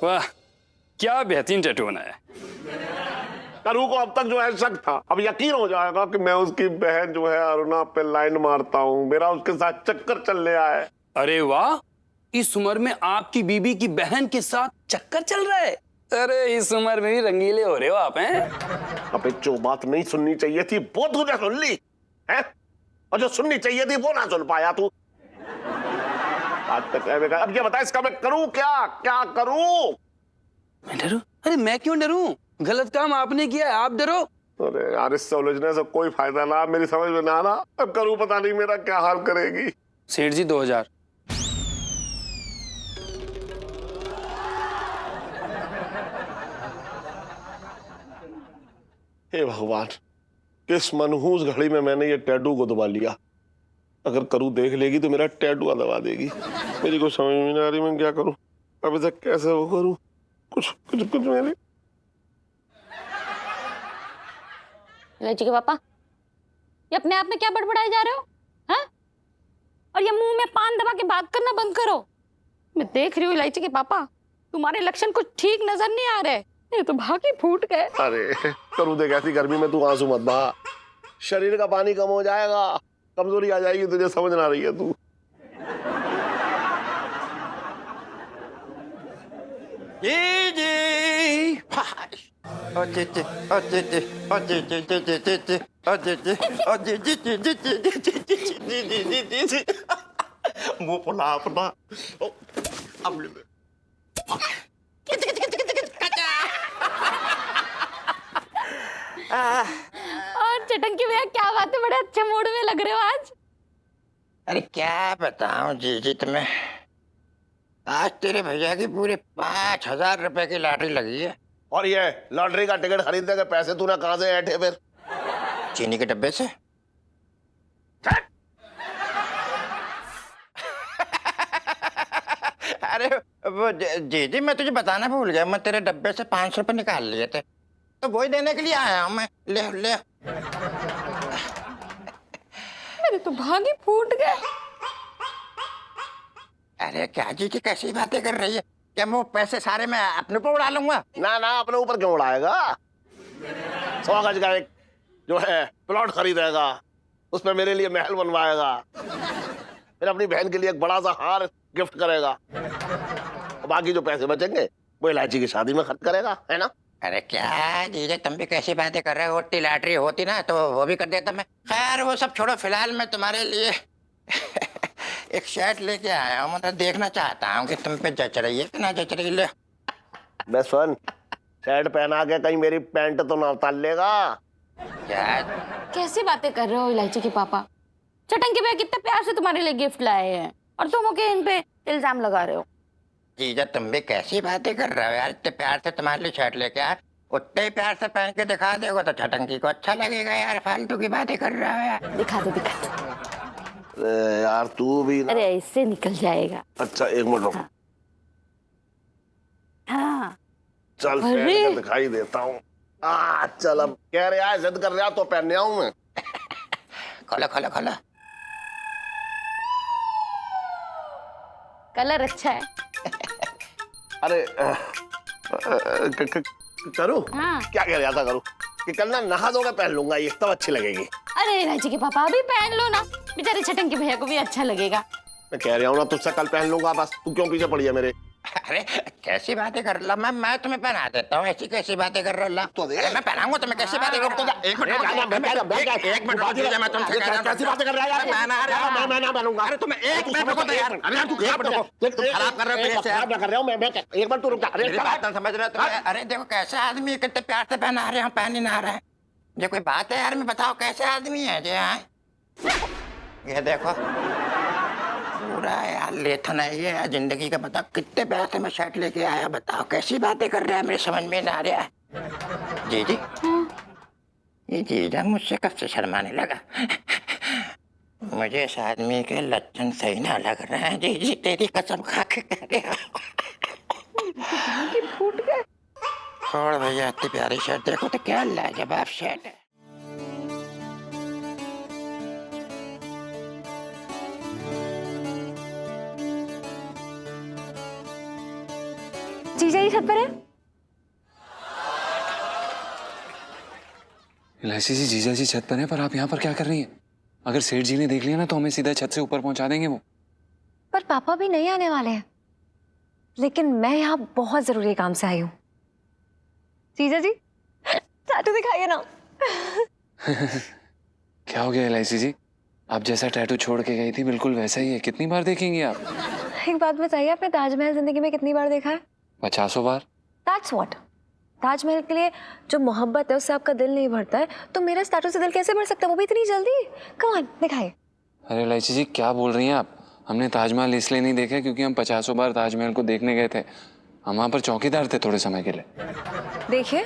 वाह क्या बेहतरीन टैटू बनाया है। करू को अब तक जो है शक था, अब यकीन हो जाएगा कि मैं उसकी बहन जो है अरुणा पे लाइन मारता हूँ। मेरा उसके साथ चक्कर चल रहा है। अरे वाह, इस उम्र में आपकी बीबी की बहन के साथ चक्कर चल रहा है। अरे इस उम्र में भी रंगीले हो रहे हो आप हैं। अबे जो बात नहीं सुननी चाहिए थी वो तूने सुन ली है, और जो सुननी चाहिए थी वो ना सुन पाया तू। आज तक अब ये बता, इसका मैं करूं क्या? क्या करूं? मैं डरूं? अरे मैं क्यों डरूं? गलत काम आपने किया है, आप डरो? अरे यार इससे उलझने से कोई फायदा ना, मेरी समझ में ना आना। अब करूं पता नहीं मेरा क्या हाल करेगी। सेठ जी 2000। हे भगवान, किस मनहूस घड़ी में मैंने ये टैटू को दबा लिया। अगर करूँ देख लेगी तो मेरा टैटू दबा देगी। मेरी को समझ में नहीं आ रही मैं क्या करूं। अब इसे कैसे वो करूं? कुछ मेरे। इलायची के पापा, ये अपने आप में क्या बड़बड़ाए जा रहे हो? हाँ? और ये मुंह में पान दबा के बात करना बंद करो। मैं देख रही हूँ इलायची के पापा, तुम्हारे लक्षण कुछ ठीक नजर नहीं आ रहे। ये तो भाग ही फूट गए। अरे करूँ देख, ऐसी गर्मी में तू आंसू मत बहा, शरीर का पानी कम हो जाएगा, कमजोरी आ जाएगी। तुझे समझ ना रही है तू। मुंह फुला अपना। और चटंकी भैया क्या बात है, बड़े अच्छे मूड में लग रहे हो आज। अरे क्या बताऊं जी तुम्हें, आज तेरे भैया की पूरे 5,000 रुपए की लॉटरी लगी है। और ये लॉटरी का टिकट खरीदने के पैसे तूने कहां से ऐंठे फिर? चीनी के डब्बे से। अरे वो जी मैं तुझे बताना भूल गया, मैं तेरे डब्बे से 500 रुपए निकाल लिए थे, तो वही देने के लिए आया हूं मैं। ले ले। मेरे तो भाग ही फूट गए। अरे क्या जी कैसी बातें कर रही है? क्या वो पैसे सारे मैं अपने ऊपर उड़ा लूंगा? ना ना, अपने ऊपर क्यों उड़ाएगा? 100 गज का एक जो है प्लॉट खरीदेगा, उसमें मेरे लिए महल बनवाएगा, फिर अपनी बहन के लिए एक बड़ा सा हार गिफ्ट करेगा, और बाकी जो पैसे बचेंगे वो इलायची की शादी में खर्च करेगा, है ना? अरे क्या जीजा तुम भी कैसी बातें कर रहे हो? होती लॉटरी होती ना तो वो भी कर देता मैं। खैर वो सब छोड़ो, फिलहाल मैं तुम्हारे लिए एक शर्ट लेके आया हूँ, मतलब देखना चाहता हूँ कि तुम पे जच रही है कि ना जच रही। ले बस सुन, शर्ट पहना के कहीं मेरी पैंट तो ना उतार लेगा। क्या कैसी बातें कर रहे हो इलायची के पापा? चटंकी भैया कितने प्यार से तुम्हारे लिए गिफ्ट लाए हैं और तुम ओके इन पे इल्जाम लगा रहे हो। जीजा तुम भी कैसी बातें कर रहे हो यार? इतने प्यार से तुम्हारे लिए शर्ट लेके आया, उतने ही प्यार से पहन के दिखा देगा तो चटंकी को अच्छा लगेगा यार। फालतू की बातें कर रहा है यार। दिखा दो दिखा दो। अरे यार तू भी ना। अरे इससे निकल जाएगा। अच्छा एक मिनट रुक। हाँ चल पहन के दिखाई देता हूँ। चल अब कह रहा है, जिद कर रहा तो पहनने आऊं मैं। खोलो खोलो खोलो। कलर अच्छा है। अरे करूं? हाँ। क्या कह रहा था करूं? कि कल ना नहा धोकर पहन लूंगा, ये तब अच्छी लगेगी। अरे इलायची के पापा अभी पहन लो ना, बेचारे छटंकी भैया को भी अच्छा लगेगा। मैं कह रहा हूँ ना तुझसे कल पहन लूंगा, बस तू क्यों पीछे पड़ी है मेरे? अरे कैसी बातें कर रहा? मैं तुम्हें पहना देता हूँ। ऐसी कैसी बातें कर रहा? तो मैं पहनाऊंगा तुम्हें। कैसी बातें कर? एक मिनट मैं तुमसे कह रहा हूँ कैसी बातें कर रहा है यार? मैं ना पहनूंगा। अरे तुम एक मिनट रुको यार। अरे तू खराब कर रहे हो, खराब ना कर रहा हूँ मैं। एक मिनट तू रुक जा। अरे बात समझ रहे हो? अरे देखो कैसा आदमी, कितने प्यार से पहना रहे हैं, पहन ही ना रहे हैं। ये कोई बात है यार? मैं बताओ कैसे आदमी है ये देखो पूरा यार लेथन है ये यार जिंदगी का। बताओ कितने पैसे में शर्ट लेके आया, बताओ कैसी बातें कर रहा है, मेरे समझ में ना आ रहा है। जी ये जीजा मुझसे कब से शर्माने लगा? मुझे इस आदमी के लक्षण सही ना लग रहे हैं। जी तेरी कसम खा के कह रहे फूट गए। छोड़ भैया, इतनी प्यारी शर्ट देखो तो क्या लाजवाब शर्ट है। जीजा जी छत पर है। इलायची जी, जीजा जी छत पर है, पर आप यहाँ पर क्या कर रही हैं? अगर सेठ जी ने देख लिया ना तो हमें सीधा छत से ऊपर पहुंचा देंगे वो। पर पापा भी नहीं आने वाले हैं, लेकिन मैं यहाँ बहुत जरूरी काम से आई हूँ। जीजा जी टैटू दिखाइए ना। क्या हो गया इलायची जी? आप जैसा टैटू छोड़ के गई थी बिल्कुल वैसा ही है। कितनी बार देखेंगी आप? एक बात बताइए, आपने ताजमहल जिंदगी में कितनी बार देखा है? 50 बार। That's what? ताजमहल के लिए जो मोहब्बत है उससे आपका दिल नहीं भरता है, तो मेरा इस टैटू से दिल कैसे भर सकता है, वो भी इतनी जल्दी? कम ऑन दिखाइए। अरे इलायची जी क्या बोल रही हैं आप? हमने ताजमहल इसलिए नहीं देखा क्योंकि हम 50 बार ताजमहल को देखने गए थे। हम वहाँ पर चौकीदार थे थोड़े समय के लिए। देखिए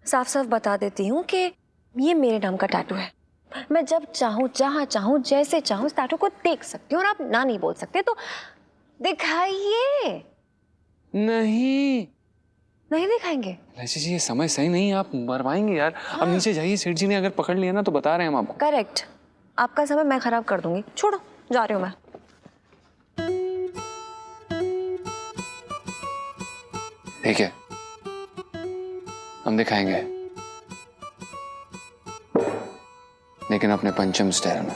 साफ साफ बता देती हूँ कि ये मेरे नाम का टैटू है। मैं जब चाहूँ, जहाँ चाहूँ, जैसे चाहूँ इस टैटू को देख सकती हूँ और आप ना नहीं बोल सकते। तो दिखाइए। नहीं नहीं दिखाएंगे? इलायची जी ये समय सही नहीं है, आप मरवाएंगे यार। अब नीचे जाइए, सेठ जी ने अगर पकड़ लिया ना तो बता रहे हैं हम आपको। करेक्ट, आपका समय मैं खराब कर दूंगी। छोड़ो, जा रही हूँ मैं। ठीक है हम दिखाएंगे, लेकिन अपने पंचम स्टाइल में।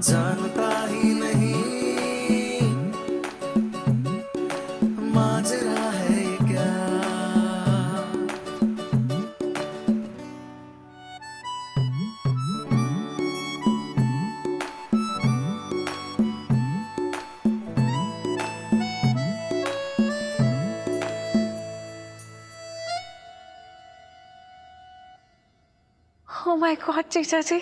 जानता ही नहीं माजरा है ये क्या। Oh my God, जीजा जी।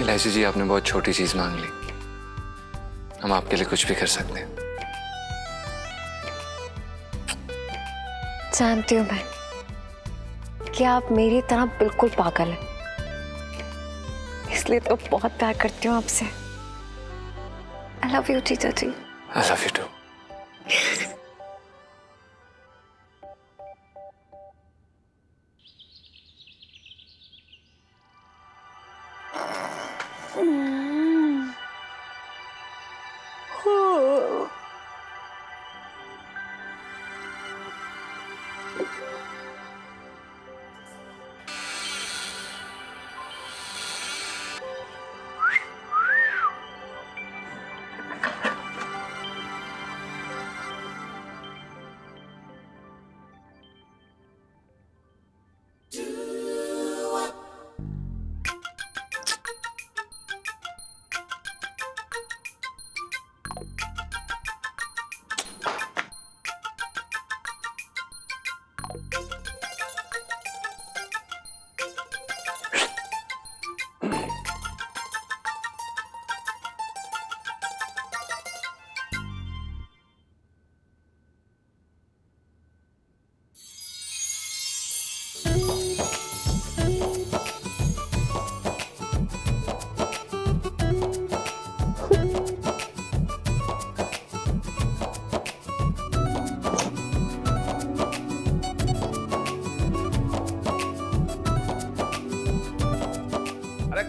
इलायची जी, आपने बहुत छोटी चीज मांग ली। हम आपके लिए कुछ भी कर सकते हैं। जानती हूँ मैं कि आप मेरी तरह बिल्कुल पागल हैं, इसलिए तो बहुत प्यार करती हूँ आपसे। I love you, जीजा जी। I love you too.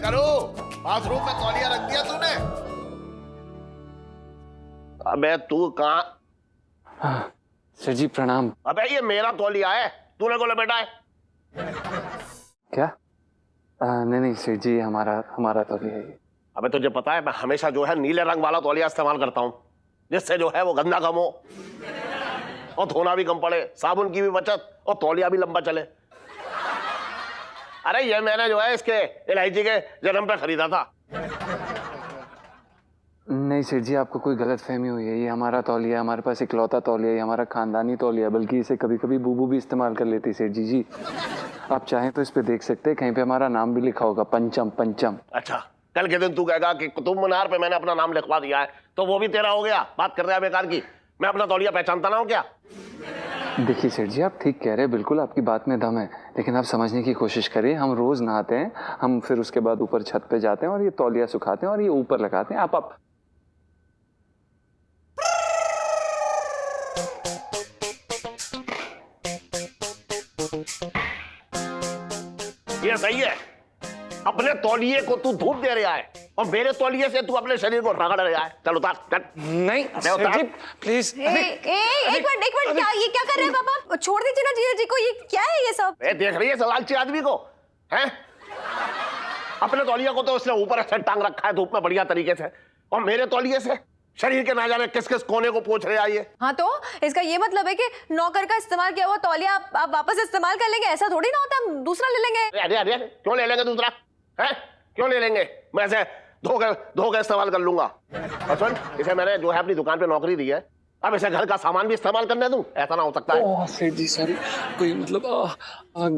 करो, बाथरूम में तौलिया रख दिया तूने? अबे तू कहाँ? सर जी प्रणाम। अबे ये मेरा तौलिया है, तूने को लपेटा है? क्या? नहीं नहीं सर जी, हमारा तौलिया है ये। अबे तुझे पता है मैं हमेशा जो है नीले रंग वाला तौलिया इस्तेमाल करता हूँ, जिससे जो है वो गंदा कम हो और धोना भी कम पड़े, साबुन की भी बचत और तौलिया भी लंबा चले। अरे ये मैंने जो है इसके इलायची के जन्म पे खरीदा था। नहीं सर जी, आपको कोई गलतफहमी हुई है। ये हमारा तौलिया, हमारे पास इकलौता तौलिया, ये हमारा खानदानी तौलिया, बल्कि इसे कभी कभी बूबू भी इस्तेमाल कर लेती सर जी। आप चाहें तो इस पे देख सकते हैं, कहीं पे हमारा नाम भी लिखा होगा, पंचम पंचम। अच्छा, कल के दिन तू कहेगा कि कुतुब मीनार पे मैंने अपना नाम लिखवा दिया है तो वो भी तेरा हो गया। बात कर रहा है बेकार की। मैं अपना तौलिया पहचानता ना हूं क्या? देखिए सेठ जी, आप ठीक कह रहे हैं, बिल्कुल आपकी बात में दम है, लेकिन आप समझने की कोशिश करिए। हम रोज नहाते हैं, हम फिर उसके बाद ऊपर छत पे जाते हैं और ये तौलिया सुखाते हैं और ये ऊपर लगाते हैं। आप ये सही है, अपने तौलिए को तू धूप दे रहा है और मेरे तौलिए से तू अपने शरीर को रगड़ रहा है। चल उतार, चल। नहीं सेठ जी प्लीज। एक मिनट, क्या ये क्या कर रहे हैं पापा? छोड़ दीजिए ना जीजा जी को, ये क्या है ये सब? देख रही है लालची आदमी को, हैं? अपने तौलिया को तो उसने ऊपर ऐसे टांग रखा है धूप में बढ़िया तरीके से, और मेरे तौलिए से शरीर के ना जाने किस किस कोने को पोंछ रहे आइए। हाँ तो इसका ये मतलब है कि नौकर का इस्तेमाल किया हुआ तौलिया आप वापस इस्तेमाल कर लेंगे? ऐसा थोड़ी ना होता, हम दूसरा ले लेंगे। अरे अरे अरे, क्यों ले लेंगे दूसरा? हैं? क्यों ले लेंगे? मैं ऐसे धो के इस्तेमाल कर लूंगा। और सुन, इसे मैंने जो है अपनी दुकान पे नौकरी दी है, अब इसे घर का सामान भी इस्तेमाल करने दूं? ऐसा ना हो सकता है। ओह सेठ जी सॉरी, कोई मतलब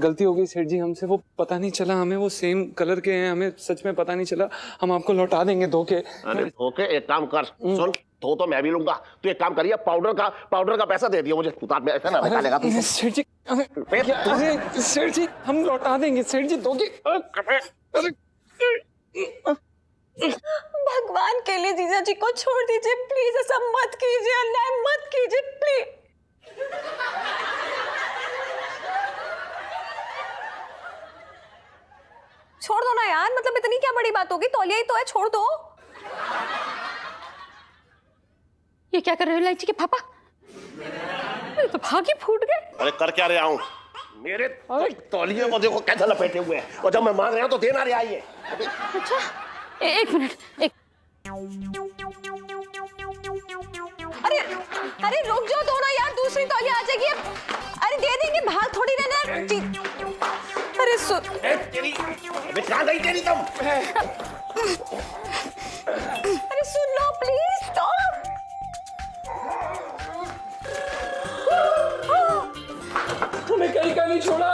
गलती हो गई सेठ जी हमसे, वो पता नहीं चला हमें, वो सेम कलर के हैं, हमें सच में पता नहीं चला, हम आपको लौटा देंगे धोके। अरे धोके? एक काम कर, सुन, तो मैं भी लूंगा, तू एक काम करिए, पाउडर का पैसा दे दियो मुझे, उतार में ऐसा ना निकालेगा तू। सेठ जी अरे सेठ जी हम लौटा देंगे सेठ जी धोके। भगवान के लिए जीजा जी को छोड़ दीजिए प्लीज, ऐसा मत कीजिए, अन्याय मत कीजिए प्लीज। छोड़ दो ना यार, मतलब इतनी क्या बड़ी बात होगी, तौलिया ही तो है, छोड़ दो। ये क्या कर रहे हो इलायची के पापा? मेरे तो भाग ही फूट गए। अरे कर क्या रहा हूँ? मेरे तौलिए को देखो कैसे लपेटे हुए हैं, और जब मैं मांग रहा हूँ तो देना रहा है। अच्छा एक मिनट, एक अरे अरे रुक जाओ दोनों यार, दूसरी तौलिया आ जाएगी अब। अरे दे देंगे, भाग थोड़ी रहना जी। अरे सुन कहाँ गई तेरी तुम? अरे सुन लो प्लीज, स्टॉप। तुम्हें कहीं का नहीं छोड़ा।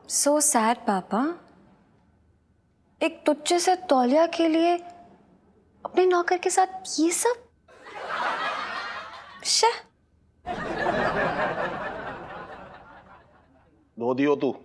सो सैड पापा, एक तुच्छ से तौलिया के लिए अपने नौकर के साथ ये सब। धो दियो तू।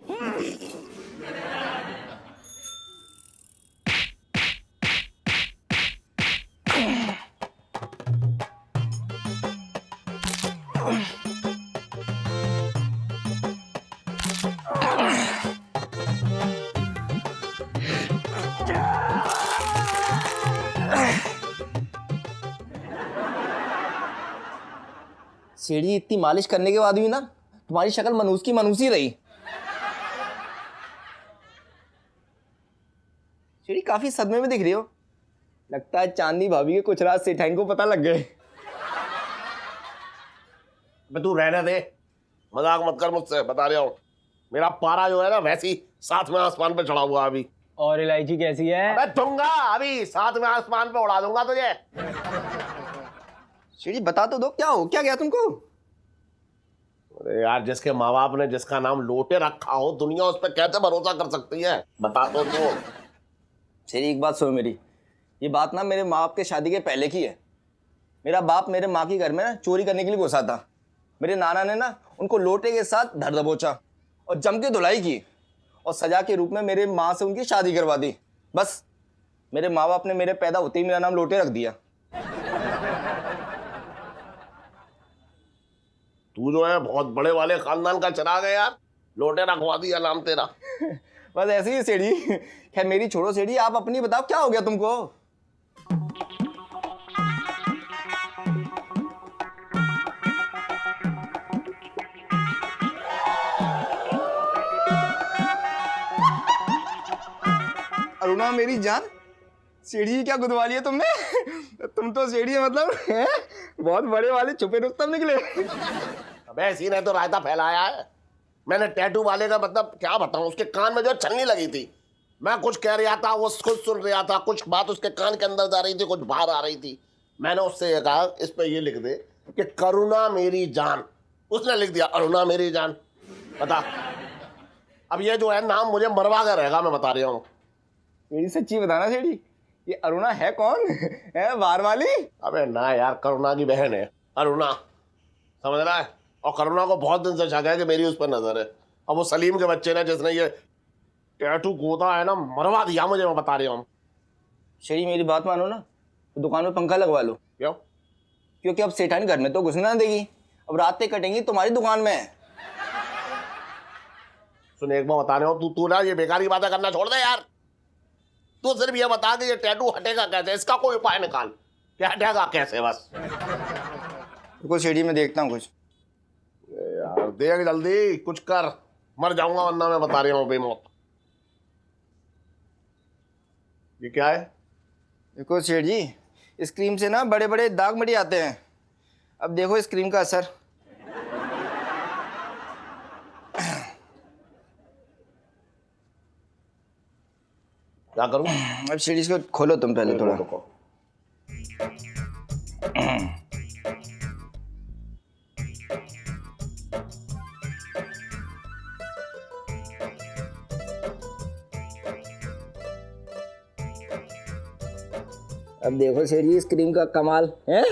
सीढ़ी इतनी मालिश करने के बाद भी ना तुम्हारी शक्ल मनूस की मनूस ही रही। सीढ़ी काफी सदमे में दिख रही हो, लगता है चांदनी भाभी के कुछ राज सेठाइन को पता लग गए। तू रहने दे, मजाक मत कर मुझसे, बता रहा हूँ। मेरा पारा जो है ना वैसी साथ में आसमान पे चढ़ा हुआ अभी। और इलायची कैसी है? अबे दूंगा अभी, साथ में आसमान पे उड़ा दूंगा तुझे। सीढ़ी बता तो दो, क्या गया तुमको? अरे यार, जिसके माँ बाप ने जिसका नाम लोटे रखा हो, दुनिया उस पर कैसे भरोसा कर सकती है? बता तो दो। सीढ़ी एक बात सुनो मेरी, ये बात ना मेरे माँ बाप के शादी के पहले की है। मेरा बाप मेरे माँ के घर में ना चोरी करने के लिए घुसा था। मेरे नाना ने ना उनको लोटे के साथ धर दबोचा और जम के धुलाई की, और सजा के रूप में मेरे माँ से उनकी शादी करवा दी। बस मेरे माँ बाप ने मेरे पैदा होते ही मेरा नाम लोटे रख दिया। तू जो है बहुत बड़े वाले खानदान का चिराग है यार, लोटे रखवा दिया नाम तेरा। बस ऐसे ही सेठी। खैर मेरी छोड़ो सेठी, आप अपनी बताओ, क्या हो गया तुमको? अरुणा मेरी जान, सीढ़ी क्या गुदवा लिया तुमने? तुम तो सीढ़ी मतलब है? बहुत बड़े वाले छुपे रुस्तम निकले। अबे इसी ने तो रायता फैलाया है। मैंने टैटू वाले का मतलब क्या बताऊं, उसके कान में जो छन्नी लगी थी, मैं कुछ कह रहा था वो खुद सुन रहा था, कुछ बात उसके कान के अंदर जा रही थी, कुछ बाहर आ रही थी। मैंने उससे ये कहा इस पे ये लिख दे कि करुणा मेरी जान, उसने लिख दिया अरुणा मेरी जान। बता अब ये जो है नाम मुझे मरवा कर रहेगा, मैं बता रहा हूँ। मेरी सच्ची बताना सेठी, ये अरुणा है कौन? है बाहर वाली? अबे ना यार, करुणा की बहन है अरुणा, समझ रहा है? और करुणा को बहुत दिन से शक है कि मेरी उस पर नजर है। अब वो सलीम के बच्चे ने जिसने ये टैटू गोदा है ना, मरवा दिया मुझे, मैं बता रहा हूँ। शेरी मेरी बात मानो ना, तो दुकान में पंखा लगवा लो। क्यों? क्योंकि अब सेठानी घर में तो घुसने ना देगी, अब रातें कटेंगी तुम्हारी दुकान में। सुन एक बार बता रहा हूँ, तू ना ये बेकार की बातें करना छोड़ दे यार। तू सिर्फ ये बता कि ये टैटू हटेगा कैसे, इसका कोई उपाय निकाल, क्या हटेगा कैसे बस। रुको शेरी में देखता हूँ कुछ। यार देख जल्दी कुछ कर, मर जाऊंगा वरना, मैं बता रहा हूँ बेमौत। ये क्या है? देखो सेठ जी, इस क्रीम से ना बड़े बड़े दाग मटी आते हैं। अब देखो इस क्रीम का असर। क्या करूं? अब सीढ़ी को खोलो तुम पहले थोड़ा। अब देखो सेठ जी इस क्रीम का कमाल है।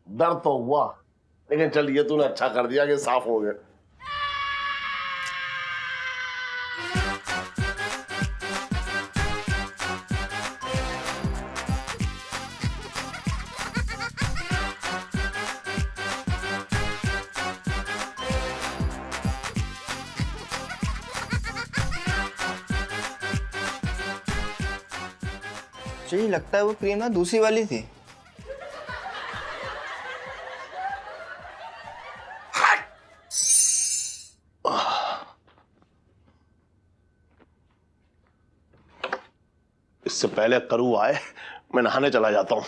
दर्द तो हुआ, लेकिन चल ये तूने अच्छा कर दिया कि साफ हो गया। जी लगता है वो क्रीम ना दूसरी वाली थी। इससे पहले करू आए मैं नहाने चला जाता हूँ।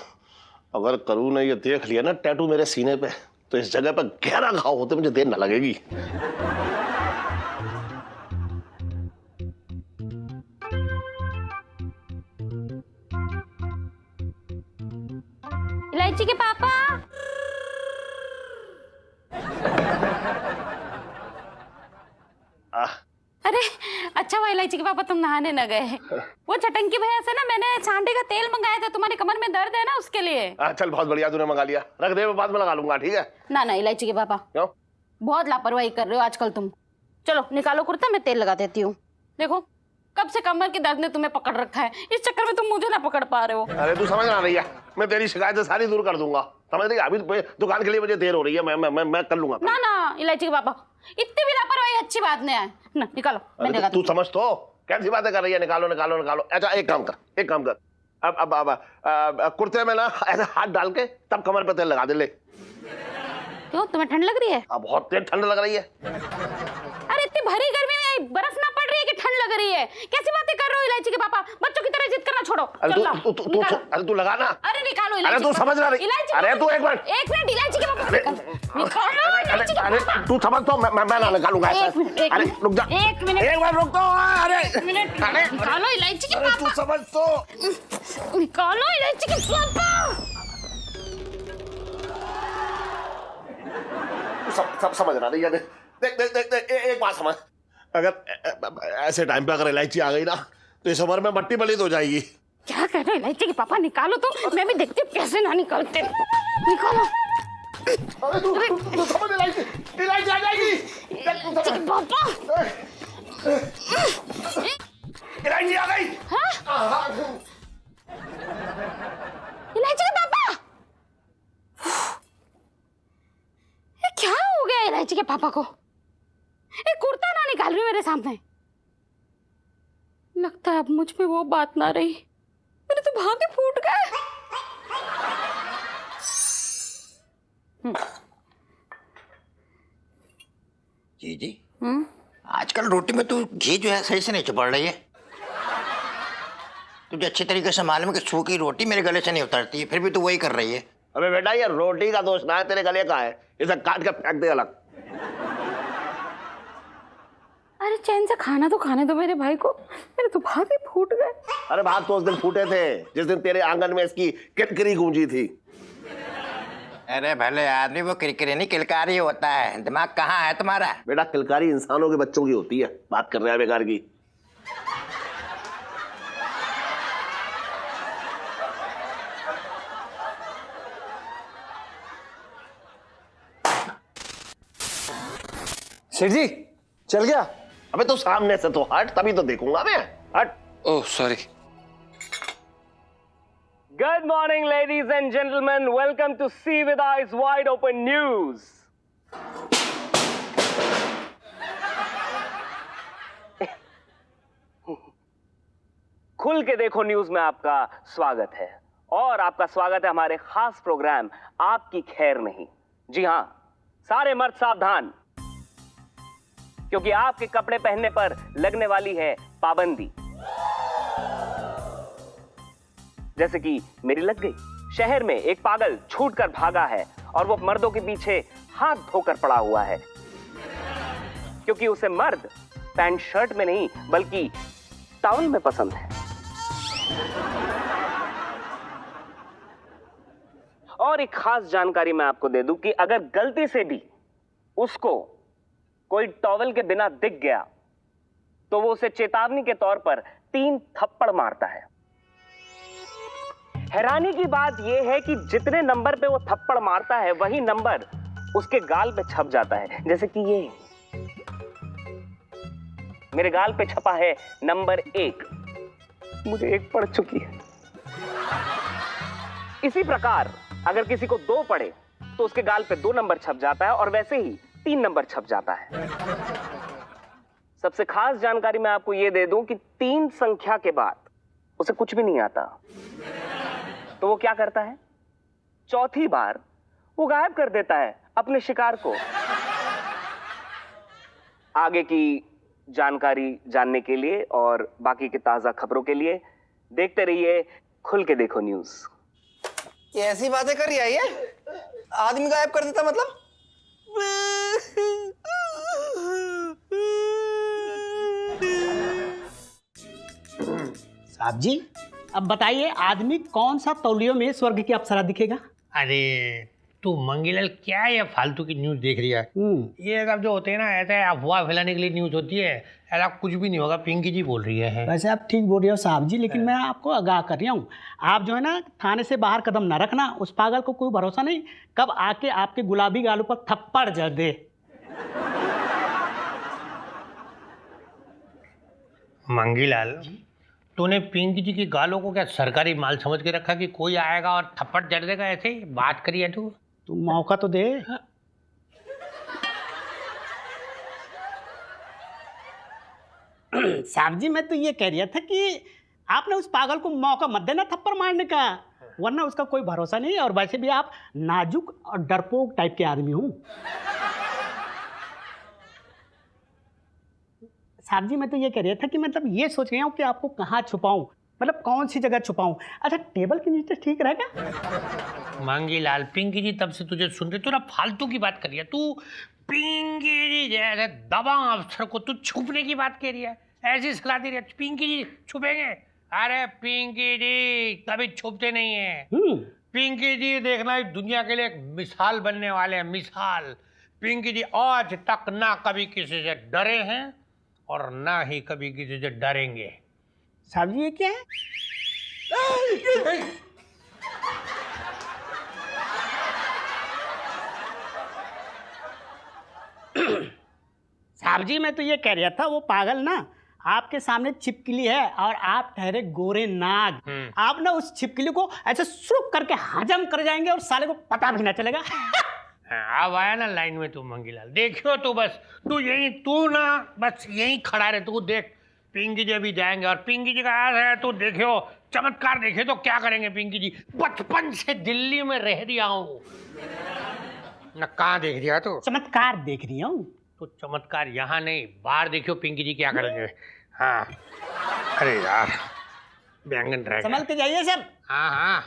अगर करू ने ये देख लिया ना टैटू मेरे सीने पे, तो इस जगह पे गहरा घाव होते मुझे देर न लगेगी। इलायची के पापा। अरे अच्छा हुआ इलायची के पापा तुम नहाने न गए। वो चटंकी भैया से ना मैंने सांडे का तेल मंगाया था, तुम्हारी कमर में दर्द है ना उसके लिए। चल बहुत बढ़िया तूने मंगा लिया, रख दे, मैं बाद में लगा लूंगा। ठीक है ना ना इलायची के पापा, क्यों? बहुत लापरवाही कर रहे हो आजकल तुम। चलो निकालो कुर्ता, मैं तेल लगा देती हूँ। देखो कब से कमर के दर्द ने तुम्हें पकड़ रखा है, इस चक्कर में तुम मुझे ना पकड़ पा रहे हो। अरे तू समझ ना रही है, मैं तेरी शिकायतें सारी दूर कर दूंगा, समझ रही है? अभी दुकान के लिए मुझे देर हो रही है, मैं कर लूंगा। ना ना इलायची के पापा, इतनी भी लापरवाही अच्छी बात नहीं है ना। निकालो, मैं लगा तू समझ तो कैसी बातें कर रही है। निकालो निकालो निकालो। अच्छा एक काम कर, अब कुर्ते में ना ऐसे हाथ डाल के तब कमर पे तेल लगा दे ले। क्यों तुम्हें ठंड लग रही है? बहुत तेज ठंड लग रही है। अरे इतनी भरी गर्मी में बर्फ ना पड़ रही है कि ठंड लग रही है? कैसी बातें कर रहे हो इलायची के पापा? बच्चों की तरह जिद करना छोड़ो। अरे तू लगा ना। अरे निकालो अरे इलायची। तू समझ ना रही। अरे तू एक मिनट इलायची के पापा निकालो। अरे तू समझ तो मैं ना निकालूंगा। अरे रुक जा, एक मिनट रुक तो। अरे निकालो इलायची के पापा। तू समझ तो। निकालो इलायची के पापा। सब समझ रहा नहीं है। देख एक बात समझ, अगर ऐसे टाइम पे अगर इलायची आ गई ना तो इस उम्र में मट्टी बलिद हो जाएगी। क्या कह रहे हो इलायची के पापा? निकालो तो, मैं भी देखती हूँ कैसे ना निकालते। निकालो। अरे तू समझ, इलायची आ जाएगी। इलायची के पापा। इलायची आ गई। इलायची के पापा, ये क्या हो गया इलायची के पापा को? एक कुर्ता ना निकाल रही मेरे सामने। लगता है अब मुझ में वो बात ना रही, मेरे तो भागे फूट गए। जी आजकल रोटी में तो घी जो है सही से नहीं चिपड़ रही है। तुझे अच्छी तरीके से मालूम है कि सूखी रोटी मेरे गले से नहीं उतरती है, फिर भी तू वही कर रही है। अबे बेटा ये रोटी का दोष ना है, तेरे गले का है। इसे काट के फेंक दे अलग। अरे चैन से खाना तो खाने दो मेरे भाई को, मेरे तो भागे फूट गए। अरे भाग तो उस दिन फूटे थे जिस दिन तेरे आंगन में इसकी किरकिरी गूंजी थी। अरे भले आदमी वो किरकिरी नहीं किलकारी होता है। दिमाग कहाँ है तुम्हारा? बेटा किलकारी इंसानों के बच्चों की होती है, बात कर रहा है बेकार की। सेठ जी चल गया। अबे तो सामने से तो हट, तभी तो देखूंगा मैं। हट। Oh sorry. Good morning, ladies and gentlemen. Welcome to See with Eyes Wide Open News. खुल के देखो न्यूज में आपका स्वागत है, और आपका स्वागत है हमारे खास प्रोग्राम आपकी खैर नहीं। जी हां, सारे मर्द सावधान, क्योंकि आपके कपड़े पहनने पर लगने वाली है पाबंदी। जैसे कि मेरी लग गई। शहर में एक पागल छूटकर भागा है और वो मर्दों के पीछे हाथ धोकर पड़ा हुआ है, क्योंकि उसे मर्द पैंट शर्ट में नहीं बल्कि टाउन में पसंद है। और एक खास जानकारी मैं आपको दे दूं कि अगर गलती से भी उसको कोई टॉवल के बिना दिख गया तो वो उसे चेतावनी के तौर पर 3 थप्पड़ मारता है। हैरानी की बात यह है कि जितने नंबर पे वो थप्पड़ मारता है वही नंबर उसके गाल पे छप जाता है। जैसे कि ये मेरे गाल पे छपा है नंबर 1, मुझे 1 पड़ चुकी है। इसी प्रकार अगर किसी को 2 पड़े तो उसके गाल पे 2 नंबर छप जाता है और वैसे ही 3 नंबर छप जाता है। सबसे खास जानकारी मैं आपको यह दे दूं कि 3 संख्या के बाद उसे कुछ भी नहीं आता, तो वो क्या करता है, चौथी बार वो गायब कर देता है अपने शिकार को। आगे की जानकारी जानने के लिए और बाकी की ताजा खबरों के लिए देखते रहिए खुल के देखो न्यूज। ये ऐसी बातें कर रही है ये? आदमी गायब कर देता मतलब? साहब जी, अब बताइए आदमी कौन सा तौलियों में स्वर्ग की अप्सरा दिखेगा? अरे तू मंगीलाल क्या ये फालतू की न्यूज देख रही है? ये सब जो होते हैं ना ऐसे अफवाह फैलाने के लिए न्यूज होती है, ऐसा कुछ भी नहीं होगा। पिंकी जी बोल रही है। वैसे आप ठीक बोल रहे हो साहब जी, लेकिन मैं आपको आगाह कर रहा हूँ, आप जो है ना थाने से बाहर कदम ना रखना। उस पागल को कोई भरोसा नहीं, कब आके आपके गुलाबी गालों पर थप्पड़ जड़ दे। मंगीलाल, तूने पिंकी जी की गालों को क्या सरकारी माल समझ के रखा कि कोई आएगा और थप्पड़ जड़ देगा? ऐसे ही बात करी है तू? मौका तो दे। साहब जी, मैं तो ये कह रहा था कि आपने उस पागल को मौका मत देना थप्पड़ मारने का, वरना उसका कोई भरोसा नहीं। और वैसे भी आप नाजुक और डरपोक टाइप के आदमी हूँ। साहब जी, मैं तो ये कह रहा था कि मतलब ये सोच रहा हूँ कि आपको कहाँ छुपाऊं, मतलब कौन सी जगह छुपाऊं। अच्छा, टेबल के नीचे ठीक रहेगा? मंगीलाल, पिंकी जी तब से तुझे सुन रही, तू ना फालतू की बात कर रही है। तू पिंकी जी जैसे दबंग अफसर को तू छुपने की बात कह रही है, ऐसी सलाह दे रही है। पिंकी जी छुपेंगे? अरे पिंकी जी कभी छुपते नहीं है। पिंकी जी देखना इस दुनिया के लिए एक मिसाल बनने वाले हैं, मिसाल। पिंकी जी आज तक ना कभी किसी से डरे हैं और ना ही कभी किसी से डरेंगे। साहब जी, ये क्या है? साहब जी, मैं तो ये कह रहा था, वो पागल ना आपके सामने छिपकली है और आप ठहरे गोरे नाग। आप ना उस छिपकली को ऐसे सुरुक करके हजम कर जाएंगे और साले को पता भी ना चलेगा। अब आया ना लाइन में तू मंगीलाल। देखियो तू बस, तू ना बस यहीं खड़ा रहे। तू देख, पिंकी जी अभी जाएंगे और पिंकी जी का है तो देखियो चमत्कार। देखियो तो क्या करेंगे पिंकी जी। बचपन से दिल्ली में रह रहा हूँ ना, कहाँ देख रहा तू? चमत्कार देख रही हूँ। तो चमत्कार यहाँ नहीं, बाहर देखियो पिंकी जी क्या करेंगे। हाँ, अरे यार बैंगन रह गया। संभल के जाइए सब। हाँ हाँ।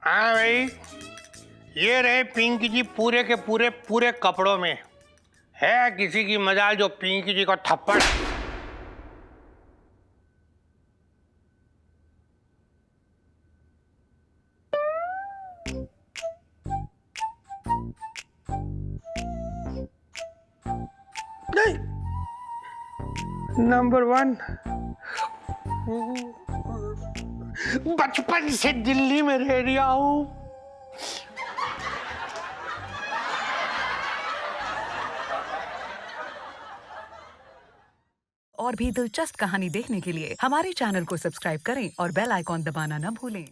हाँ भाई, ये रहे पिंकी जी पूरे के पूरे कपड़ों में। है किसी की मजाल जो पिंकी जी को थप्पड़। नंबर 1, बचपन से दिल्ली में रह रहा हूँ। और भी दिलचस्प कहानी देखने के लिए हमारे चैनल को सब्सक्राइब करें और बेल आइकॉन दबाना न भूलें।